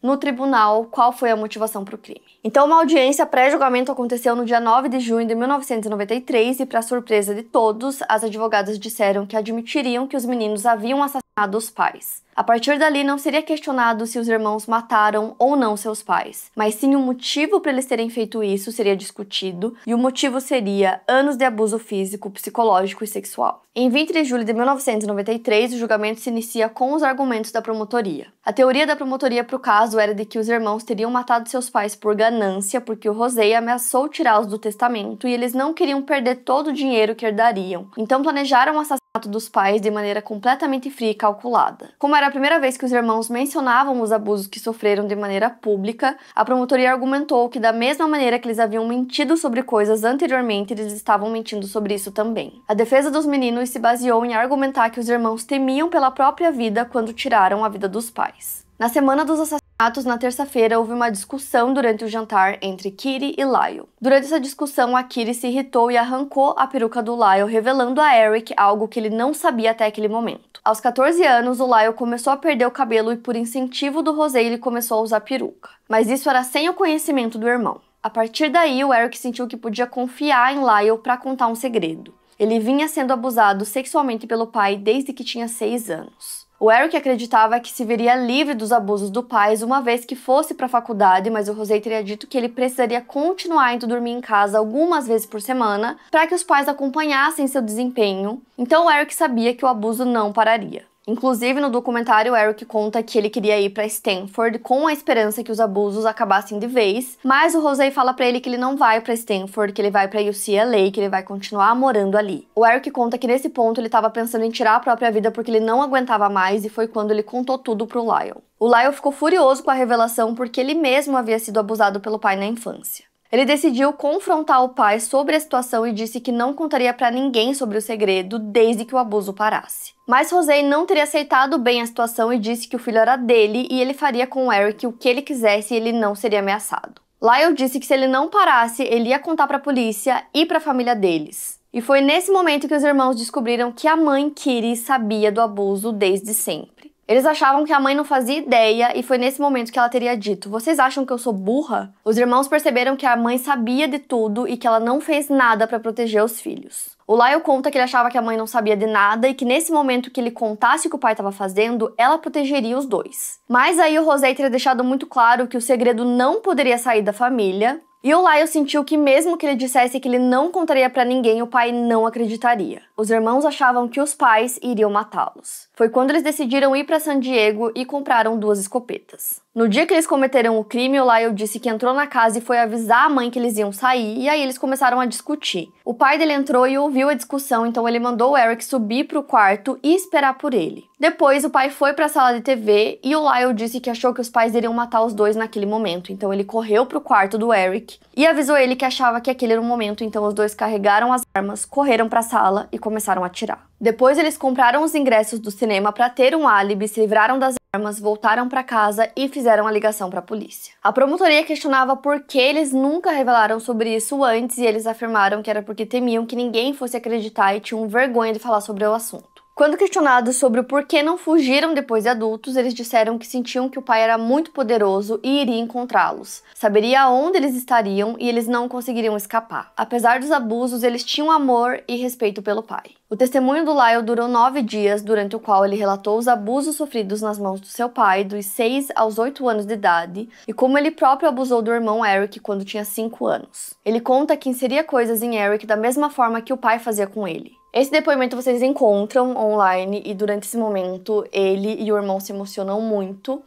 no tribunal qual foi a motivação para o crime. Então, uma audiência pré-julgamento aconteceu no dia 9 de junho de 1993 e, para surpresa de todos, as advogadas disseram que admitiriam que os meninos haviam assassinado os pais. A partir dali, não seria questionado se os irmãos mataram ou não seus pais, mas sim o motivo para eles terem feito isso seria discutido, e o motivo seria anos de abuso físico, psicológico e sexual. Em 20 de julho de 1993, o julgamento se inicia com os argumentos da promotoria. A teoria da promotoria para o caso era de que os irmãos teriam matado seus pais por ganância, porque o José ameaçou tirá-los do testamento e eles não queriam perder todo o dinheiro que herdariam. Então planejaram o assassinato dos pais de maneira completamente fria e calculada. Como era a primeira vez que os irmãos mencionavam os abusos que sofreram de maneira pública, a promotoria argumentou que da mesma maneira que eles haviam mentido sobre coisas anteriormente, eles estavam mentindo sobre isso também. A defesa dos meninos se baseou em argumentar que os irmãos temiam pela própria vida quando tiraram a vida dos pais. Na semana dos assassinatos, na terça-feira, houve uma discussão durante o jantar entre Kitty e Lyle. Durante essa discussão, a Kitty se irritou e arrancou a peruca do Lyle, revelando a Eric algo que ele não sabia até aquele momento. Aos 14 anos, o Lyle começou a perder o cabelo e, por incentivo do José, ele começou a usar peruca. Mas isso era sem o conhecimento do irmão. A partir daí, o Eric sentiu que podia confiar em Lyle para contar um segredo. Ele vinha sendo abusado sexualmente pelo pai desde que tinha 6 anos. O Eric acreditava que se veria livre dos abusos do pai uma vez que fosse para a faculdade, mas o José teria dito que ele precisaria continuar indo dormir em casa algumas vezes por semana para que os pais acompanhassem seu desempenho. Então o Eric sabia que o abuso não pararia. Inclusive, no documentário, o Eric conta que ele queria ir para Stanford com a esperança que os abusos acabassem de vez, mas o José fala para ele que ele não vai para Stanford, que ele vai para UCLA, que ele vai continuar morando ali. O Eric conta que nesse ponto ele estava pensando em tirar a própria vida porque ele não aguentava mais e foi quando ele contou tudo pro Lyle. O Lyle ficou furioso com a revelação porque ele mesmo havia sido abusado pelo pai na infância. Ele decidiu confrontar o pai sobre a situação e disse que não contaria para ninguém sobre o segredo desde que o abuso parasse. Mas José não teria aceitado bem a situação e disse que o filho era dele e ele faria com o Eric o que ele quisesse e ele não seria ameaçado. Lyle disse que se ele não parasse, ele ia contar para a polícia e para a família deles. E foi nesse momento que os irmãos descobriram que a mãe Kitty sabia do abuso desde sempre. Eles achavam que a mãe não fazia ideia e foi nesse momento que ela teria dito: "Vocês acham que eu sou burra?" Os irmãos perceberam que a mãe sabia de tudo e que ela não fez nada para proteger os filhos. O Lyle conta que ele achava que a mãe não sabia de nada e que nesse momento que ele contasse o que o pai estava fazendo, ela protegeria os dois. Mas aí o José teria deixado muito claro que o segredo não poderia sair da família. E o Lyle sentiu que mesmo que ele dissesse que ele não contaria pra ninguém, o pai não acreditaria. Os irmãos achavam que os pais iriam matá-los. Foi quando eles decidiram ir pra San Diego e compraram 2 escopetas. No dia que eles cometeram o crime, o Lyle disse que entrou na casa e foi avisar a mãe que eles iam sair, e aí eles começaram a discutir. O pai dele entrou e ouviu a discussão, então ele mandou o Eric subir pro quarto e esperar por ele. Depois, o pai foi pra sala de TV e o Lyle disse que achou que os pais iriam matar os dois naquele momento, então ele correu pro quarto do Eric e avisou ele que achava que aquele era o momento, então os dois carregaram as armas, correram pra sala e começaram a atirar. Depois eles compraram os ingressos do cinema para ter um álibi, se livraram das armas, voltaram para casa e fizeram a ligação para a polícia. A promotoria questionava por que eles nunca revelaram sobre isso antes e eles afirmaram que era porque temiam que ninguém fosse acreditar e tinham vergonha de falar sobre o assunto. Quando questionados sobre o porquê não fugiram depois de adultos, eles disseram que sentiam que o pai era muito poderoso e iria encontrá-los. Saberia onde eles estariam e eles não conseguiriam escapar. Apesar dos abusos, eles tinham amor e respeito pelo pai. O testemunho do Lyle durou 9 dias, durante o qual ele relatou os abusos sofridos nas mãos do seu pai, dos 6 aos 8 anos de idade, e como ele próprio abusou do irmão Eric quando tinha 5 anos. Ele conta que inseria coisas em Eric da mesma forma que o pai fazia com ele. Esse depoimento vocês encontram online e durante esse momento ele e o irmão se emocionam muito.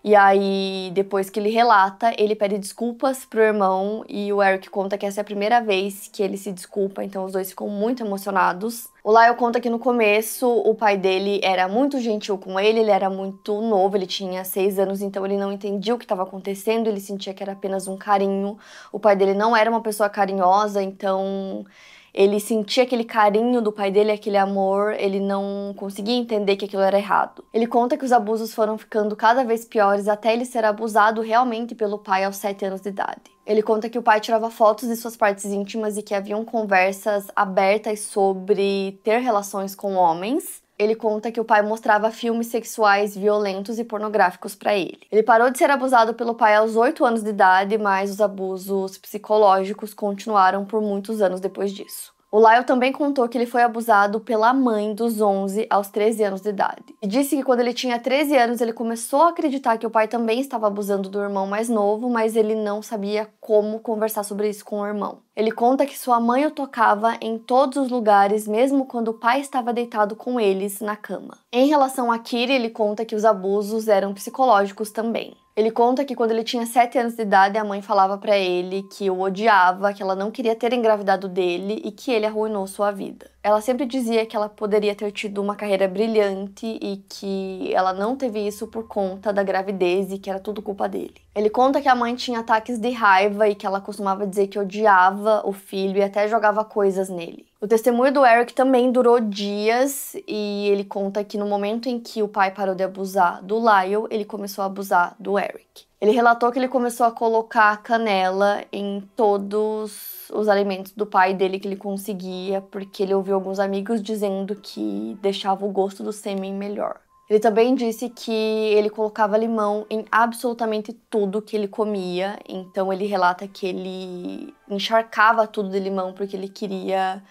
E aí, depois que ele relata, ele pede desculpas pro irmão e o Eric conta que essa é a primeira vez que ele se desculpa, então os dois ficam muito emocionados. O Lyle conta que no começo o pai dele era muito gentil com ele era muito novo, ele tinha 6 anos, então ele não entendia o que estava acontecendo, ele sentia que era apenas um carinho. O pai dele não era uma pessoa carinhosa, então ele sentia aquele carinho do pai dele, aquele amor, ele não conseguia entender que aquilo era errado. Ele conta que os abusos foram ficando cada vez piores até ele ser abusado realmente pelo pai aos 7 anos de idade. Ele conta que o pai tirava fotos de suas partes íntimas e que haviam conversas abertas sobre ter relações com homens. Ele conta que o pai mostrava filmes sexuais violentos e pornográficos para ele. Ele parou de ser abusado pelo pai aos 8 anos de idade, mas os abusos psicológicos continuaram por muitos anos depois disso. O Lyle também contou que ele foi abusado pela mãe dos 11 aos 13 anos de idade. E disse que quando ele tinha 13 anos, ele começou a acreditar que o pai também estava abusando do irmão mais novo, mas ele não sabia como conversar sobre isso com o irmão. Ele conta que sua mãe o tocava em todos os lugares, mesmo quando o pai estava deitado com eles na cama. Em relação a Kitty, ele conta que os abusos eram psicológicos também. Ele conta que quando ele tinha 7 anos de idade, a mãe falava pra ele que o odiava, que ela não queria ter engravidado dele e que ele arruinou sua vida. Ela sempre dizia que ela poderia ter tido uma carreira brilhante e que ela não teve isso por conta da gravidez e que era tudo culpa dele. Ele conta que a mãe tinha ataques de raiva e que ela costumava dizer que odiava o filho e até jogava coisas nele. O testemunho do Eric também durou dias e ele conta que no momento em que o pai parou de abusar do Lyle, ele começou a abusar do Eric. Ele relatou que ele começou a colocar canela em todos os alimentos do pai dele que ele conseguia, porque ele ouviu alguns amigos dizendo que deixava o gosto do sêmen melhor. Ele também disse que ele colocava limão em absolutamente tudo que ele comia, então ele relata que ele encharcava tudo de limão porque ele queria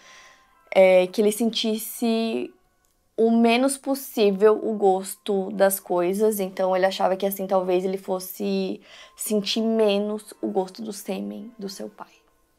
que ele sentisse o menos possível o gosto das coisas, então ele achava que assim talvez ele fosse sentir menos o gosto do sêmen do seu pai.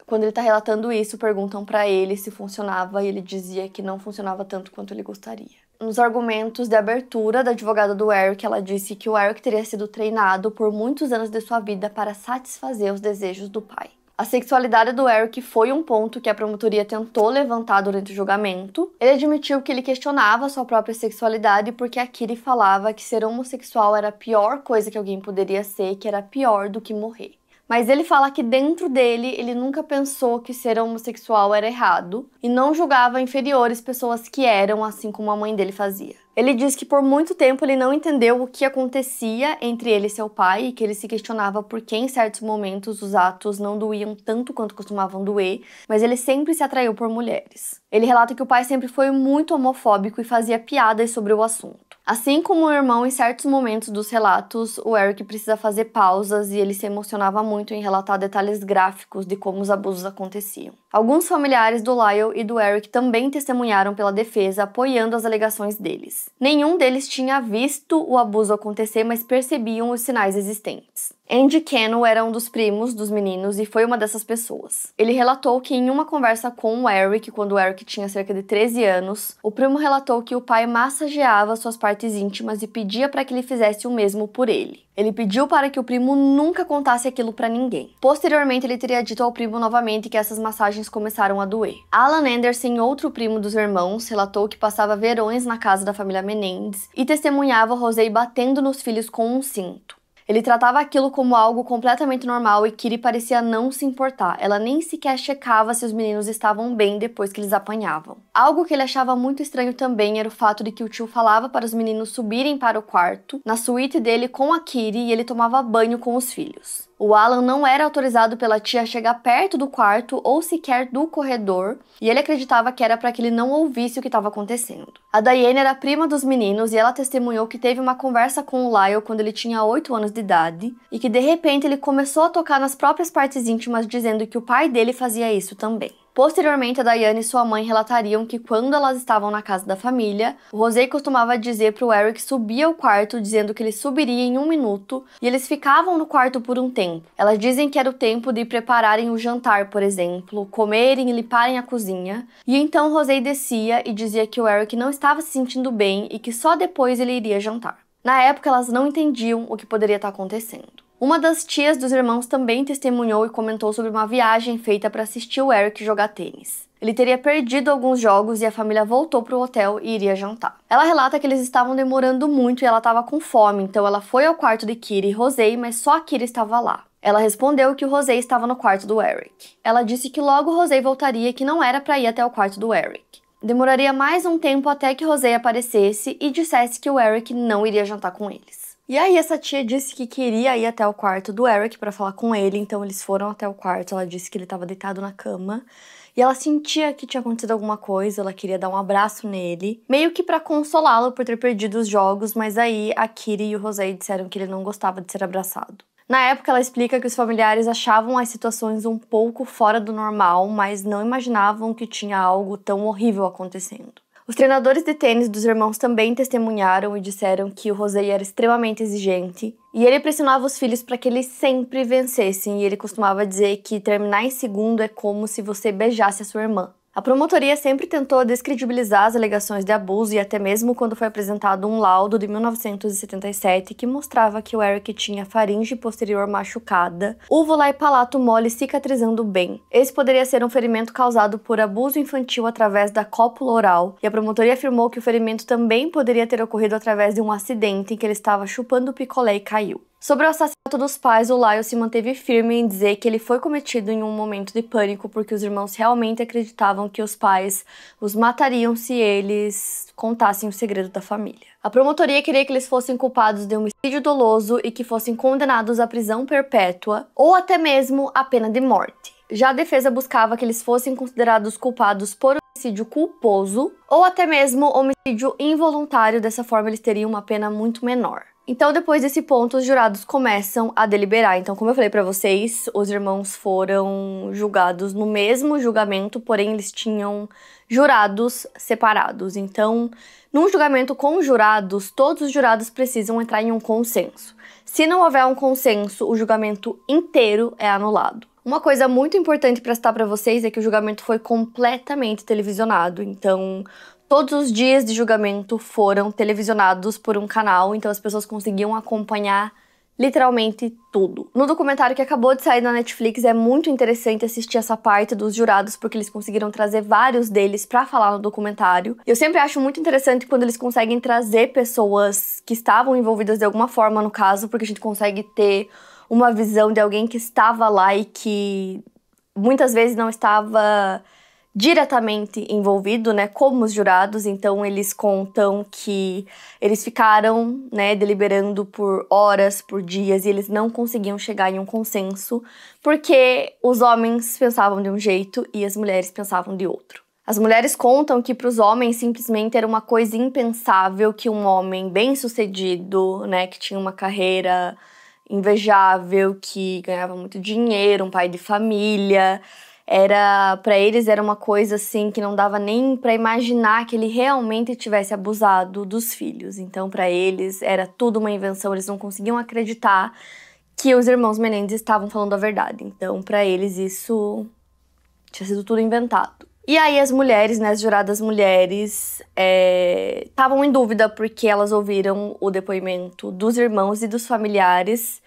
Quando ele tá relatando isso, perguntam pra ele se funcionava e ele dizia que não funcionava tanto quanto ele gostaria. Nos argumentos de abertura da advogada do Eric, ela disse que o Eric teria sido treinado por muitos anos de sua vida para satisfazer os desejos do pai. A sexualidade do Eric foi um ponto que a promotoria tentou levantar durante o julgamento. Ele admitiu que ele questionava sua própria sexualidade porque a Kitty falava que ser homossexual era a pior coisa que alguém poderia ser, que era pior do que morrer. Mas ele fala que dentro dele, ele nunca pensou que ser homossexual era errado e não julgava inferiores pessoas que eram, assim como a mãe dele fazia. Ele diz que por muito tempo ele não entendeu o que acontecia entre ele e seu pai e que ele se questionava por que em certos momentos os atos não doíam tanto quanto costumavam doer, mas ele sempre se atraiu por mulheres. Ele relata que o pai sempre foi muito homofóbico e fazia piadas sobre o assunto. Assim como o irmão, em certos momentos dos relatos, o Eric precisa fazer pausas e ele se emocionava muito em relatar detalhes gráficos de como os abusos aconteciam. Alguns familiares do Lyle e do Eric também testemunharam pela defesa, apoiando as alegações deles. Nenhum deles tinha visto o abuso acontecer, mas percebiam os sinais existentes. Andy Cano era um dos primos dos meninos e foi uma dessas pessoas. Ele relatou que em uma conversa com o Eric, quando o Eric tinha cerca de 13 anos, o primo relatou que o pai massageava suas partes íntimas e pedia para que ele fizesse o mesmo por ele. Ele pediu para que o primo nunca contasse aquilo para ninguém. Posteriormente, ele teria dito ao primo novamente que essas massagens começaram a doer. Alan Anderson, outro primo dos irmãos, relatou que passava verões na casa da família Menendez e testemunhava Rosé batendo nos filhos com um cinto. Ele tratava aquilo como algo completamente normal e Kitty parecia não se importar. Ela nem sequer checava se os meninos estavam bem depois que eles apanhavam. Algo que ele achava muito estranho também era o fato de que o tio falava para os meninos subirem para o quarto, na suíte dele com a Kitty, e ele tomava banho com os filhos. O Alan não era autorizado pela tia a chegar perto do quarto ou sequer do corredor, e ele acreditava que era para que ele não ouvisse o que estava acontecendo. A Diane era prima dos meninos e ela testemunhou que teve uma conversa com o Lyle quando ele tinha 8 anos de idade, e que de repente ele começou a tocar nas próprias partes íntimas, dizendo que o pai dele fazia isso também. Posteriormente, a Diane e sua mãe relatariam que quando elas estavam na casa da família, o José costumava dizer para o Eric subir ao quarto, dizendo que ele subiria em 1 minuto, e eles ficavam no quarto por um tempo. Elas dizem que era o tempo de prepararem o jantar, por exemplo, comerem e limparem a cozinha, e então José descia e dizia que o Eric não estava se sentindo bem e que só depois ele iria jantar. Na época, elas não entendiam o que poderia estar acontecendo. Uma das tias dos irmãos também testemunhou e comentou sobre uma viagem feita para assistir o Eric jogar tênis. Ele teria perdido alguns jogos e a família voltou para o hotel e iria jantar. Ela relata que eles estavam demorando muito e ela estava com fome, então ela foi ao quarto de Kitty e José, mas só a Kitty estava lá. Ela respondeu que o José estava no quarto do Eric. Ela disse que logo o José voltaria e que não era para ir até o quarto do Eric. Demoraria mais um tempo até que José aparecesse e dissesse que o Eric não iria jantar com eles. E aí essa tia disse que queria ir até o quarto do Eric para falar com ele, então eles foram até o quarto. Ela disse que ele estava deitado na cama e ela sentia que tinha acontecido alguma coisa, ela queria dar um abraço nele, meio que para consolá-lo por ter perdido os jogos, mas aí a Kitty e o José disseram que ele não gostava de ser abraçado. Na época, ela explica que os familiares achavam as situações um pouco fora do normal, mas não imaginavam que tinha algo tão horrível acontecendo. Os treinadores de tênis dos irmãos também testemunharam e disseram que o José era extremamente exigente e ele pressionava os filhos para que eles sempre vencessem, e ele costumava dizer que terminar em segundo é como se você beijasse a sua irmã. A promotoria sempre tentou descredibilizar as alegações de abuso e até mesmo quando foi apresentado um laudo de 1977 que mostrava que o Eric tinha faringe posterior machucada, úvula e palato mole cicatrizando bem. Esse poderia ser um ferimento causado por abuso infantil através da cópula oral, e a promotoria afirmou que o ferimento também poderia ter ocorrido através de um acidente em que ele estava chupando picolé e caiu. Sobre o assassinato dos pais, o Lyle se manteve firme em dizer que ele foi cometido em um momento de pânico porque os irmãos realmente acreditavam que os pais os matariam se eles contassem o segredo da família. A promotoria queria que eles fossem culpados de homicídio doloso e que fossem condenados à prisão perpétua ou até mesmo à pena de morte. Já a defesa buscava que eles fossem considerados culpados por homicídio culposo ou até mesmo homicídio involuntário, dessa forma eles teriam uma pena muito menor. Então, depois desse ponto, os jurados começam a deliberar. Então, como eu falei pra vocês, os irmãos foram julgados no mesmo julgamento, porém eles tinham jurados separados. Então, num julgamento com jurados, todos os jurados precisam entrar em um consenso. Se não houver um consenso, o julgamento inteiro é anulado. Uma coisa muito importante para citar para vocês é que o julgamento foi completamente televisionado. Então, todos os dias de julgamento foram televisionados por um canal, então as pessoas conseguiam acompanhar literalmente tudo. No documentário que acabou de sair na Netflix, é muito interessante assistir essa parte dos jurados, porque eles conseguiram trazer vários deles pra falar no documentário. Eu sempre acho muito interessante quando eles conseguem trazer pessoas que estavam envolvidas de alguma forma no caso, porque a gente consegue ter uma visão de alguém que estava lá e que muitas vezes não estava diretamente envolvido, né, como os jurados. Então eles contam que eles ficaram, né, deliberando por horas, por dias, e eles não conseguiam chegar em um consenso, porque os homens pensavam de um jeito e as mulheres pensavam de outro. As mulheres contam que para os homens simplesmente era uma coisa impensável que um homem bem-sucedido, né, que tinha uma carreira invejável, que ganhava muito dinheiro, um pai de família, para eles era uma coisa assim que não dava nem para imaginar que ele realmente tivesse abusado dos filhos. Então, para eles era tudo uma invenção, eles não conseguiam acreditar que os irmãos Menendez estavam falando a verdade. Então, para eles isso tinha sido tudo inventado. E aí as mulheres, né, as juradas mulheres, estavam em dúvida porque elas ouviram o depoimento dos irmãos e dos familiares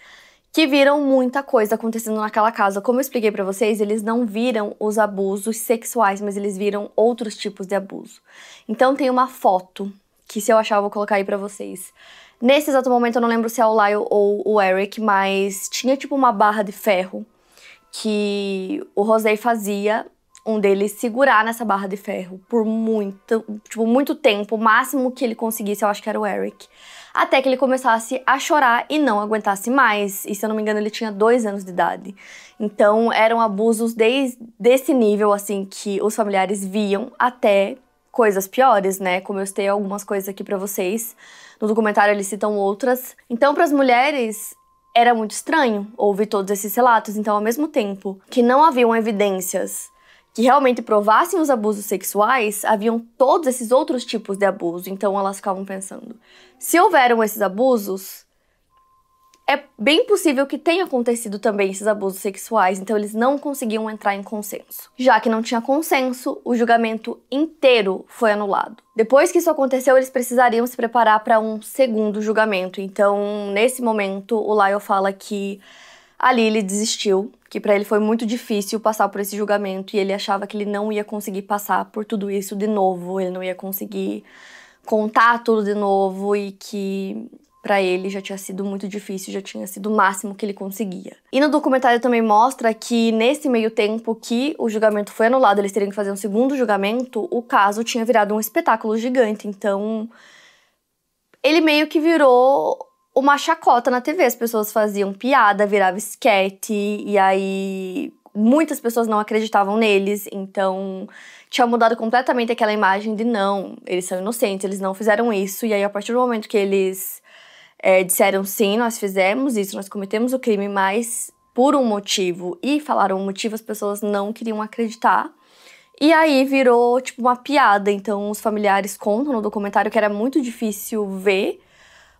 que viram muita coisa acontecendo naquela casa. Como eu expliquei pra vocês, eles não viram os abusos sexuais, mas eles viram outros tipos de abuso. Então tem uma foto, que se eu achar eu vou colocar aí pra vocês. Nesse exato momento eu não lembro se é o Lyle ou o Eric, mas tinha tipo uma barra de ferro que o José fazia um deles segurar nessa barra de ferro por muito tempo, o máximo que ele conseguisse, eu acho que era o Eric, até que ele começasse a chorar e não aguentasse mais. E se eu não me engano, ele tinha 2 anos de idade. Então eram abusos desse nível, assim, que os familiares viam, até coisas piores, né? Como eu citei algumas coisas aqui pra vocês. No documentário eles citam outras. Então, para as mulheres, era muito estranho ouvir todos esses relatos. Então, ao mesmo tempo que não haviam evidências que realmente provassem os abusos sexuais, haviam todos esses outros tipos de abuso. Então, elas ficavam pensando, se houveram esses abusos, é bem possível que tenha acontecido também esses abusos sexuais, então eles não conseguiam entrar em consenso. Já que não tinha consenso, o julgamento inteiro foi anulado. Depois que isso aconteceu, eles precisariam se preparar para um segundo julgamento. Então, nesse momento, o Lyle fala que ali ele desistiu, que para ele foi muito difícil passar por esse julgamento e ele achava que ele não ia conseguir passar por tudo isso de novo, ele não ia conseguir contar tudo de novo e que pra ele já tinha sido muito difícil, já tinha sido o máximo que ele conseguia. E no documentário também mostra que nesse meio tempo que o julgamento foi anulado, eles teriam que fazer um segundo julgamento, o caso tinha virado um espetáculo gigante. Então, ele meio que virou uma chacota na TV. As pessoas faziam piada, virava esquete, e aí muitas pessoas não acreditavam neles. Então, tinha mudado completamente aquela imagem de não, eles são inocentes, eles não fizeram isso. E aí, a partir do momento que eles disseram sim, nós fizemos isso, nós cometemos o crime, mas por um motivo, e falaram o motivo, as pessoas não queriam acreditar. E aí virou tipo uma piada. Então os familiares contam no documentário que era muito difícil ver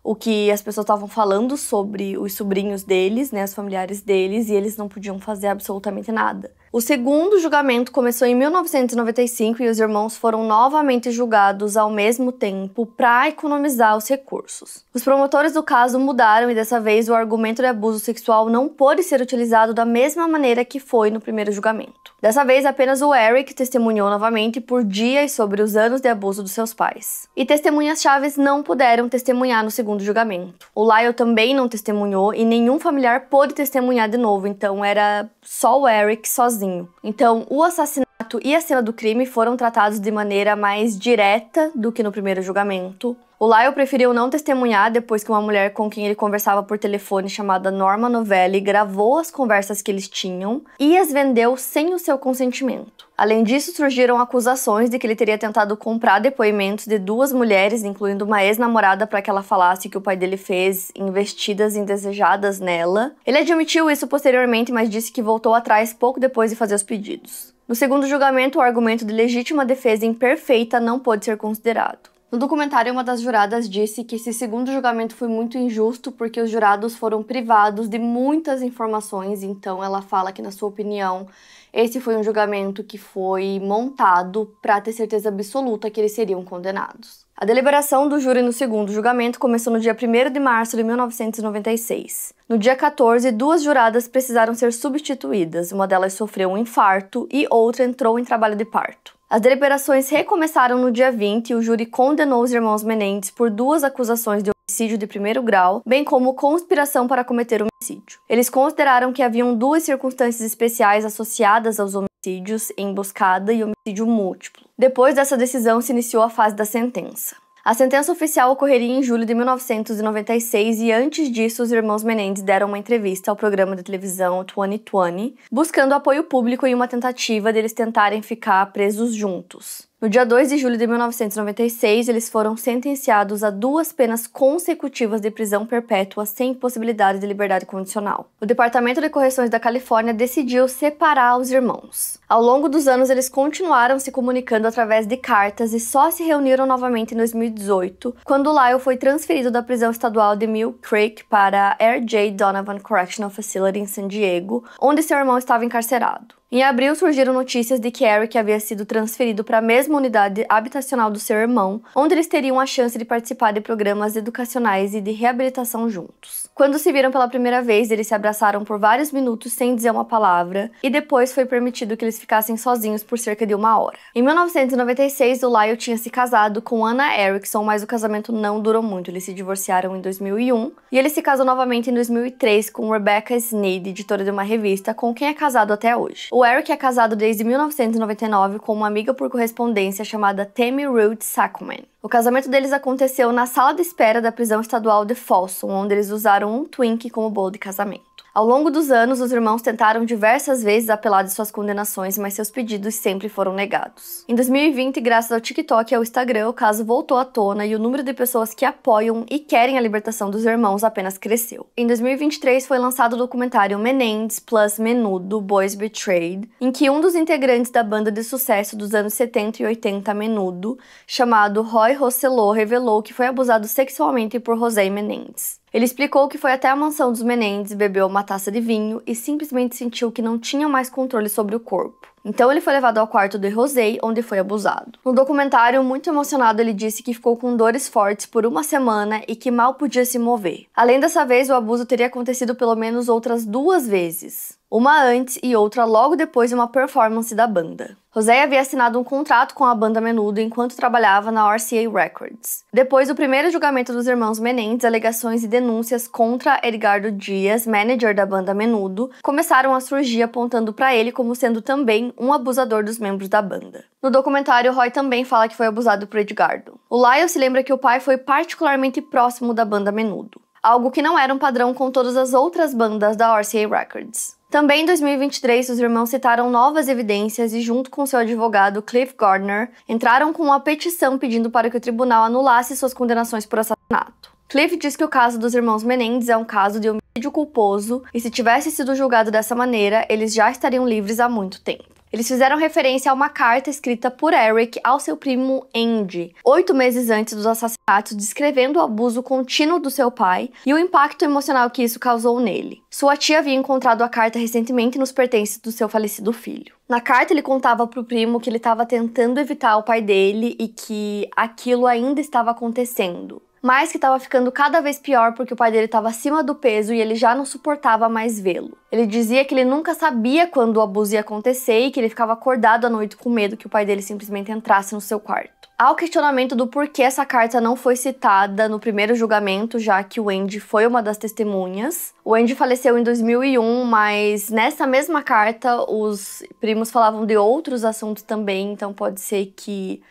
o que as pessoas estavam falando sobre os sobrinhos deles, né, os familiares deles, e eles não podiam fazer absolutamente nada. O segundo julgamento começou em 1995 e os irmãos foram novamente julgados ao mesmo tempo para economizar os recursos. Os promotores do caso mudaram e dessa vez o argumento de abuso sexual não pôde ser utilizado da mesma maneira que foi no primeiro julgamento. Dessa vez apenas o Eric testemunhou novamente por dias sobre os anos de abuso dos seus pais. E testemunhas-chaves não puderam testemunhar no segundo julgamento. O Lyle também não testemunhou e nenhum familiar pôde testemunhar de novo, então era só o Eric sozinho. Então, o assassinato e a cena do crime foram tratados de maneira mais direta do que no primeiro julgamento. O Lyle preferiu não testemunhar depois que uma mulher com quem ele conversava por telefone, chamada Norma Novelli, gravou as conversas que eles tinham e as vendeu sem o seu consentimento. Além disso, surgiram acusações de que ele teria tentado comprar depoimentos de 2 mulheres, incluindo uma ex-namorada, para que ela falasse que o pai dele fez investidas indesejadas nela. Ele admitiu isso posteriormente, mas disse que voltou atrás pouco depois de fazer os pedidos. No segundo julgamento, o argumento de legítima defesa imperfeita não pôde ser considerado. No documentário, uma das juradas disse que esse segundo julgamento foi muito injusto porque os jurados foram privados de muitas informações, então ela fala que, na sua opinião, esse foi um julgamento que foi montado para ter certeza absoluta que eles seriam condenados. A deliberação do júri no segundo julgamento começou no dia 1º de março de 1996. No dia 14, 2 juradas precisaram ser substituídas, uma delas sofreu um infarto e outra entrou em trabalho de parto. As deliberações recomeçaram no dia 20 e o júri condenou os irmãos Menendez por 2 acusações de homicídio de 1º grau, bem como conspiração para cometer homicídio. Eles consideraram que haviam 2 circunstâncias especiais associadas aos homicídios, emboscada e homicídio múltiplo. Depois dessa decisão, se iniciou a fase da sentença. A sentença oficial ocorreria em julho de 1996 e antes disso os irmãos Menendez deram uma entrevista ao programa de televisão 2020, buscando apoio público em uma tentativa deles tentarem ficar presos juntos. No dia 2 de julho de 1996, eles foram sentenciados a 2 penas consecutivas de prisão perpétua sem possibilidade de liberdade condicional. O Departamento de Correções da Califórnia decidiu separar os irmãos. Ao longo dos anos, eles continuaram se comunicando através de cartas e só se reuniram novamente em 2018, quando Lyle foi transferido da prisão estadual de Mill Creek para a R.J. Donovan Correctional Facility em San Diego, onde seu irmão estava encarcerado. Em abril, surgiram notícias de que Eric havia sido transferido para a mesma unidade habitacional do seu irmão, onde eles teriam a chance de participar de programas educacionais e de reabilitação juntos. Quando se viram pela primeira vez, eles se abraçaram por vários minutos sem dizer uma palavra, e depois foi permitido que eles ficassem sozinhos por cerca de 1 hora. Em 1996, o Lyle tinha se casado com Anna Erickson, mas o casamento não durou muito. Eles se divorciaram em 2001, e ele se casou novamente em 2003 com Rebecca Sneed, editora de uma revista, com quem é casado até hoje. O Eric é casado desde 1999 com uma amiga por correspondência chamada Tammy Ruth Sackman. O casamento deles aconteceu na sala de espera da prisão estadual de Folsom, onde eles usaram um Twinkie como bolo de casamento. Ao longo dos anos, os irmãos tentaram diversas vezes apelar de suas condenações, mas seus pedidos sempre foram negados. Em 2020, graças ao TikTok e ao Instagram, o caso voltou à tona e o número de pessoas que apoiam e querem a libertação dos irmãos apenas cresceu. Em 2023, foi lançado o documentário Menendez plus Menudo, Boys Betrayed, em que um dos integrantes da banda de sucesso dos anos 70 e 80, Menudo, chamado Roy Rosselló, revelou que foi abusado sexualmente por José Menendez. Ele explicou que foi até a mansão dos Menendez, bebeu uma taça de vinho e simplesmente sentiu que não tinha mais controle sobre o corpo. Então ele foi levado ao quarto de José, onde foi abusado. No documentário, muito emocionado, ele disse que ficou com dores fortes por uma semana e que mal podia se mover. Além dessa vez, o abuso teria acontecido pelo menos outras 2 vezes. Uma antes e outra logo depois de uma performance da banda. José havia assinado um contrato com a banda Menudo enquanto trabalhava na RCA Records. Depois do primeiro julgamento dos irmãos Menendez, alegações e denúncias contra Edgardo Dias, manager da banda Menudo, começaram a surgir apontando para ele como sendo também um abusador dos membros da banda. No documentário, Roy também fala que foi abusado por Edgardo. O Lyle se lembra que o pai foi particularmente próximo da banda Menudo, algo que não era um padrão com todas as outras bandas da RCA Records. Também em 2023, os irmãos citaram novas evidências e, junto com seu advogado Cliff Gardner, entraram com uma petição pedindo para que o tribunal anulasse suas condenações por assassinato. Cliff diz que o caso dos irmãos Menendez é um caso de homicídio culposo e, se tivesse sido julgado dessa maneira, eles já estariam livres há muito tempo. Eles fizeram referência a uma carta escrita por Eric ao seu primo Andy, 8 meses antes dos assassinatos, descrevendo o abuso contínuo do seu pai e o impacto emocional que isso causou nele. Sua tia havia encontrado a carta recentemente nos pertences do seu falecido filho. Na carta, ele contava pro primo que ele estava tentando evitar o pai dele e que aquilo ainda estava acontecendo, mas que estava ficando cada vez pior porque o pai dele estava acima do peso e ele já não suportava mais vê-lo. Ele dizia que ele nunca sabia quando o abuso ia acontecer e que ele ficava acordado à noite com medo que o pai dele simplesmente entrasse no seu quarto. Há o questionamento do porquê essa carta não foi citada no primeiro julgamento, já que o Andy foi uma das testemunhas. O Andy faleceu em 2001, mas nessa mesma carta os primos falavam de outros assuntos também, então pode ser que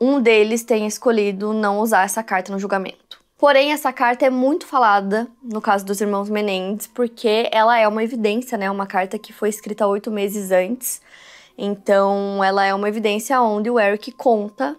um deles tenha escolhido não usar essa carta no julgamento. Porém, essa carta é muito falada no caso dos irmãos Menendez, porque ela é uma evidência, né? Uma carta que foi escrita 8 meses antes. Então, ela é uma evidência onde o Eric conta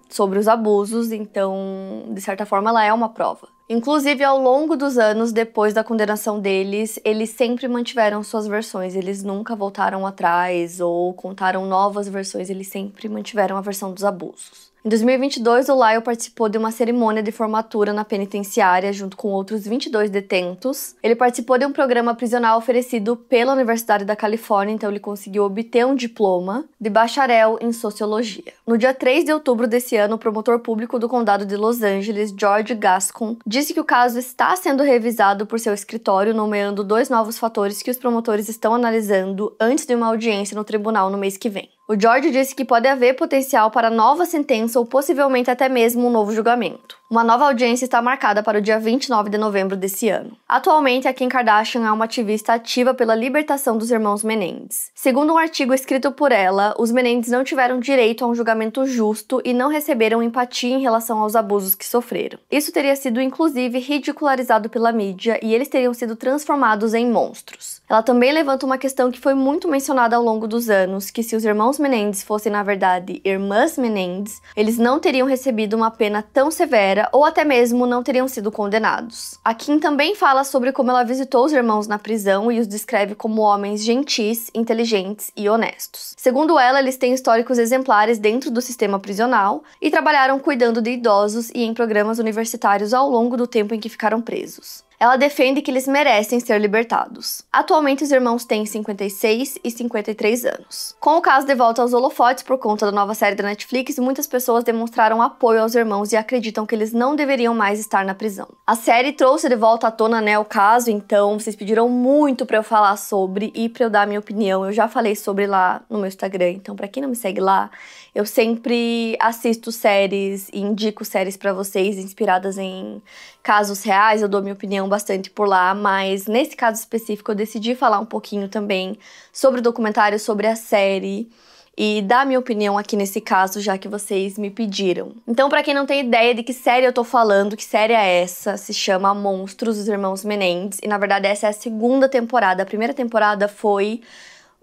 sobre os abusos, então, de certa forma, ela é uma prova. Inclusive, ao longo dos anos, depois da condenação deles, eles sempre mantiveram suas versões, eles nunca voltaram atrás ou contaram novas versões, eles sempre mantiveram a versão dos abusos. Em 2022, o Lyle participou de uma cerimônia de formatura na penitenciária junto com outros 22 detentos. Ele participou de um programa prisional oferecido pela Universidade da Califórnia, então ele conseguiu obter um diploma de bacharel em sociologia. No dia 3 de outubro desse ano, o promotor público do condado de Los Angeles, George Gascon, disse que o caso está sendo revisado por seu escritório, nomeando 2 novos fatores que os promotores estão analisando antes de uma audiência no tribunal no mês que vem. O George disse que pode haver potencial para nova sentença ou possivelmente até mesmo um novo julgamento. Uma nova audiência está marcada para o dia 29 de novembro desse ano. Atualmente, a Kim Kardashian é uma ativista ativa pela libertação dos irmãos Menendez. Segundo um artigo escrito por ela, os Menendez não tiveram direito a um julgamento justo e não receberam empatia em relação aos abusos que sofreram. Isso teria sido, inclusive, ridicularizado pela mídia e eles teriam sido transformados em monstros. Ela também levanta uma questão que foi muito mencionada ao longo dos anos, que se os irmãos Menendez fossem, na verdade, irmãs Menendez, eles não teriam recebido uma pena tão severa ou até mesmo não teriam sido condenados. A Kim também fala sobre como ela visitou os irmãos na prisão e os descreve como homens gentis, inteligentes e honestos. Segundo ela, eles têm históricos exemplares dentro do sistema prisional e trabalharam cuidando de idosos e em programas universitários ao longo do tempo em que ficaram presos. Ela defende que eles merecem ser libertados. Atualmente, os irmãos têm 56 e 53 anos. Com o caso de volta aos holofotes por conta da nova série da Netflix, muitas pessoas demonstraram apoio aos irmãos e acreditam que eles não deveriam mais estar na prisão. A série trouxe de volta à tona, né, o caso, então vocês pediram muito pra eu falar sobre e pra eu dar a minha opinião. Eu já falei sobre lá no meu Instagram, então pra quem não me segue lá, eu sempre assisto séries e indico séries pra vocês inspiradas em casos reais, eu dou minha opinião bastante por lá, mas nesse caso específico eu decidi falar um pouquinho também sobre o documentário, sobre a série e dar minha opinião aqui nesse caso, já que vocês me pediram. Então, pra quem não tem ideia de que série eu tô falando, que série é essa, se chama Monstros, os Irmãos Menendez, e na verdade essa é a segunda temporada. A primeira temporada foi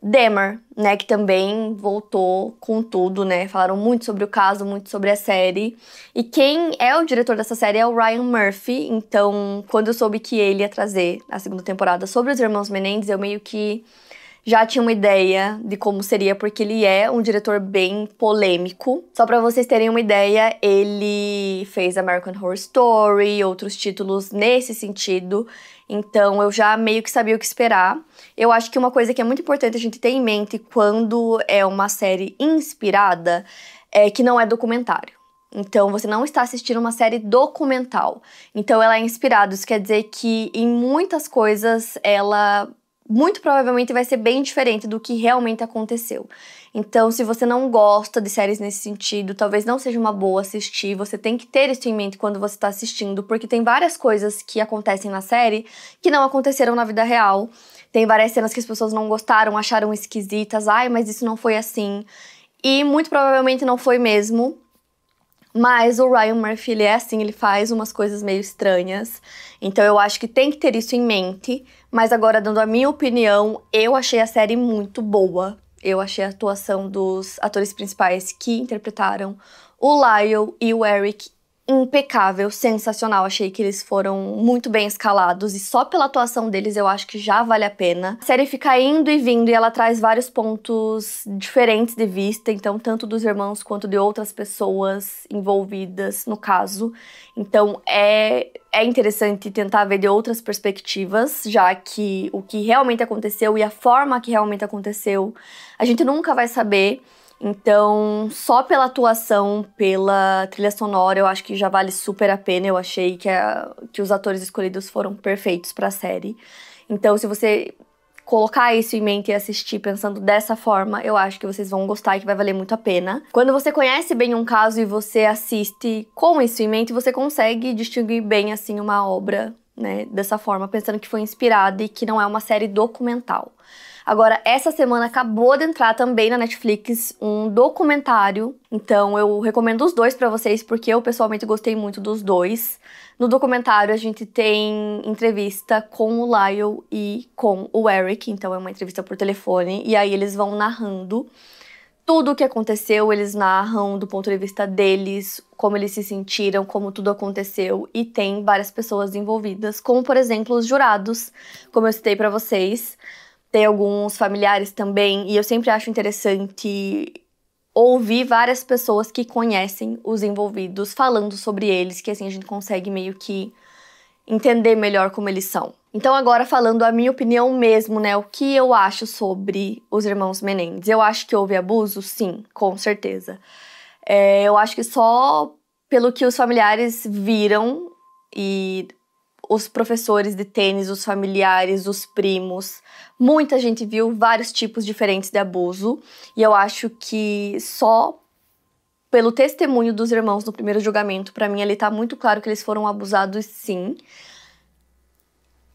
Dahmer, né, que também voltou com tudo, né, falaram muito sobre o caso, muito sobre a série, e quem é o diretor dessa série é o Ryan Murphy, então quando eu soube que ele ia trazer a segunda temporada sobre os Irmãos Menendez, eu meio que já tinha uma ideia de como seria, porque ele é um diretor bem polêmico. Só pra vocês terem uma ideia, ele fez American Horror Story, outros títulos nesse sentido, então eu já meio que sabia o que esperar. Eu acho que uma coisa que é muito importante a gente ter em mente quando é uma série inspirada é que não é documentário. Então, você não está assistindo uma série documental. Então, ela é inspirada. Isso quer dizer que, em muitas coisas, ela muito provavelmente vai ser bem diferente do que realmente aconteceu. Então, se você não gosta de séries nesse sentido, talvez não seja uma boa assistir. Você tem que ter isso em mente quando você está assistindo, porque tem várias coisas que acontecem na série que não aconteceram na vida real. Tem várias cenas que as pessoas não gostaram, acharam esquisitas. Ai, mas isso não foi assim. E muito provavelmente não foi mesmo. Mas o Ryan Murphy, ele é assim, ele faz umas coisas meio estranhas. Então eu acho que tem que ter isso em mente. Mas agora, dando a minha opinião, eu achei a série muito boa. Eu achei a atuação dos atores principais que interpretaram o Lyle e o Eric impecável, sensacional. Achei que eles foram muito bem escalados e só pela atuação deles eu acho que já vale a pena. A série fica indo e vindo e ela traz vários pontos diferentes de vista, então tanto dos irmãos quanto de outras pessoas envolvidas no caso. Então é interessante tentar ver de outras perspectivas, já que o que realmente aconteceu e a forma que realmente aconteceu, a gente nunca vai saber. Então, só pela atuação, pela trilha sonora, eu acho que já vale super a pena. Eu achei que os atores escolhidos foram perfeitos pra série. Então, se você colocar isso em mente e assistir pensando dessa forma, eu acho que vocês vão gostar e que vai valer muito a pena. Quando você conhece bem um caso e você assiste com isso em mente, você consegue distinguir bem, assim, uma obra, né, dessa forma, pensando que foi inspirada e que não é uma série documental. Agora, essa semana acabou de entrar também na Netflix um documentário, então eu recomendo os dois pra vocês, porque eu pessoalmente gostei muito dos dois. No documentário a gente tem entrevista com o Lyle e com o Eric, então é uma entrevista por telefone, e aí eles vão narrando tudo o que aconteceu, eles narram do ponto de vista deles, como eles se sentiram, como tudo aconteceu, e tem várias pessoas envolvidas, como por exemplo os jurados, como eu citei pra vocês. Tem alguns familiares também, e eu sempre acho interessante ouvir várias pessoas que conhecem os envolvidos falando sobre eles, que assim a gente consegue meio que entender melhor como eles são. Então agora falando a minha opinião mesmo, né, o que eu acho sobre os irmãos Menendez. Eu acho que houve abuso? Sim, com certeza. Eu acho que só pelo que os familiares viram e os professores de tênis, os familiares, os primos, muita gente viu vários tipos diferentes de abuso. E eu acho que só pelo testemunho dos irmãos no primeiro julgamento, pra mim ali tá muito claro que eles foram abusados, sim.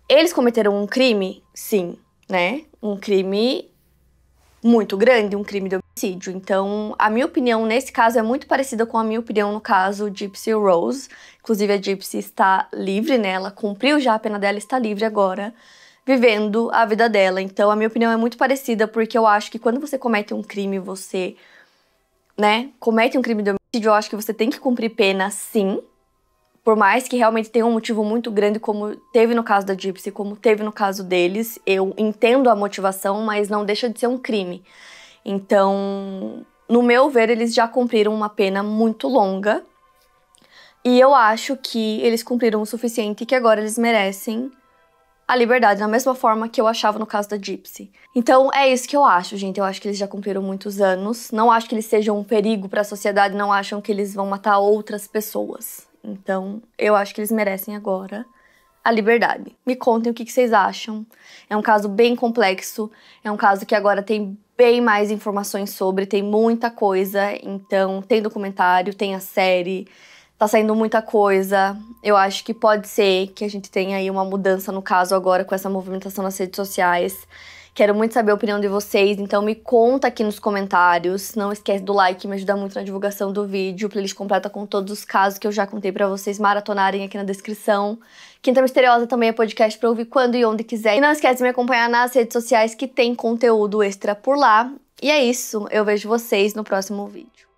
Eles cometeram um crime? Sim, né? Um crime muito grande, um crime de homicídio. Então, a minha opinião nesse caso é muito parecida com a minha opinião no caso Gypsy Rose. Inclusive, a Gypsy está livre, né? Ela cumpriu já a pena dela, está livre agora, vivendo a vida dela. Então, a minha opinião é muito parecida, porque eu acho que quando você comete um crime, você, né, comete um crime de homicídio, eu acho que você tem que cumprir pena, sim. Por mais que realmente tenha um motivo muito grande, como teve no caso da Gypsy, como teve no caso deles, eu entendo a motivação, mas não deixa de ser um crime. Então, no meu ver, eles já cumpriram uma pena muito longa. E eu acho que eles cumpriram o suficiente e que agora eles merecem a liberdade, da mesma forma que eu achava no caso da Gypsy. Então, é isso que eu acho, gente. Eu acho que eles já cumpriram muitos anos. Não acho que eles sejam um perigo para a sociedade, não acham que eles vão matar outras pessoas. Então, eu acho que eles merecem agora a liberdade. Me contem o que vocês acham. É um caso bem complexo, é um caso que agora tem bem mais informações sobre, tem muita coisa. Então, tem documentário, tem a série, tá saindo muita coisa. Eu acho que pode ser que a gente tenha aí uma mudança no caso agora com essa movimentação nas redes sociais. Quero muito saber a opinião de vocês, então me conta aqui nos comentários. Não esquece do like, me ajuda muito na divulgação do vídeo. Playlist completa com todos os casos que eu já contei pra vocês maratonarem aqui na descrição. Quinta Misteriosa também é podcast pra ouvir quando e onde quiser. E não esquece de me acompanhar nas redes sociais que tem conteúdo extra por lá. E é isso, eu vejo vocês no próximo vídeo.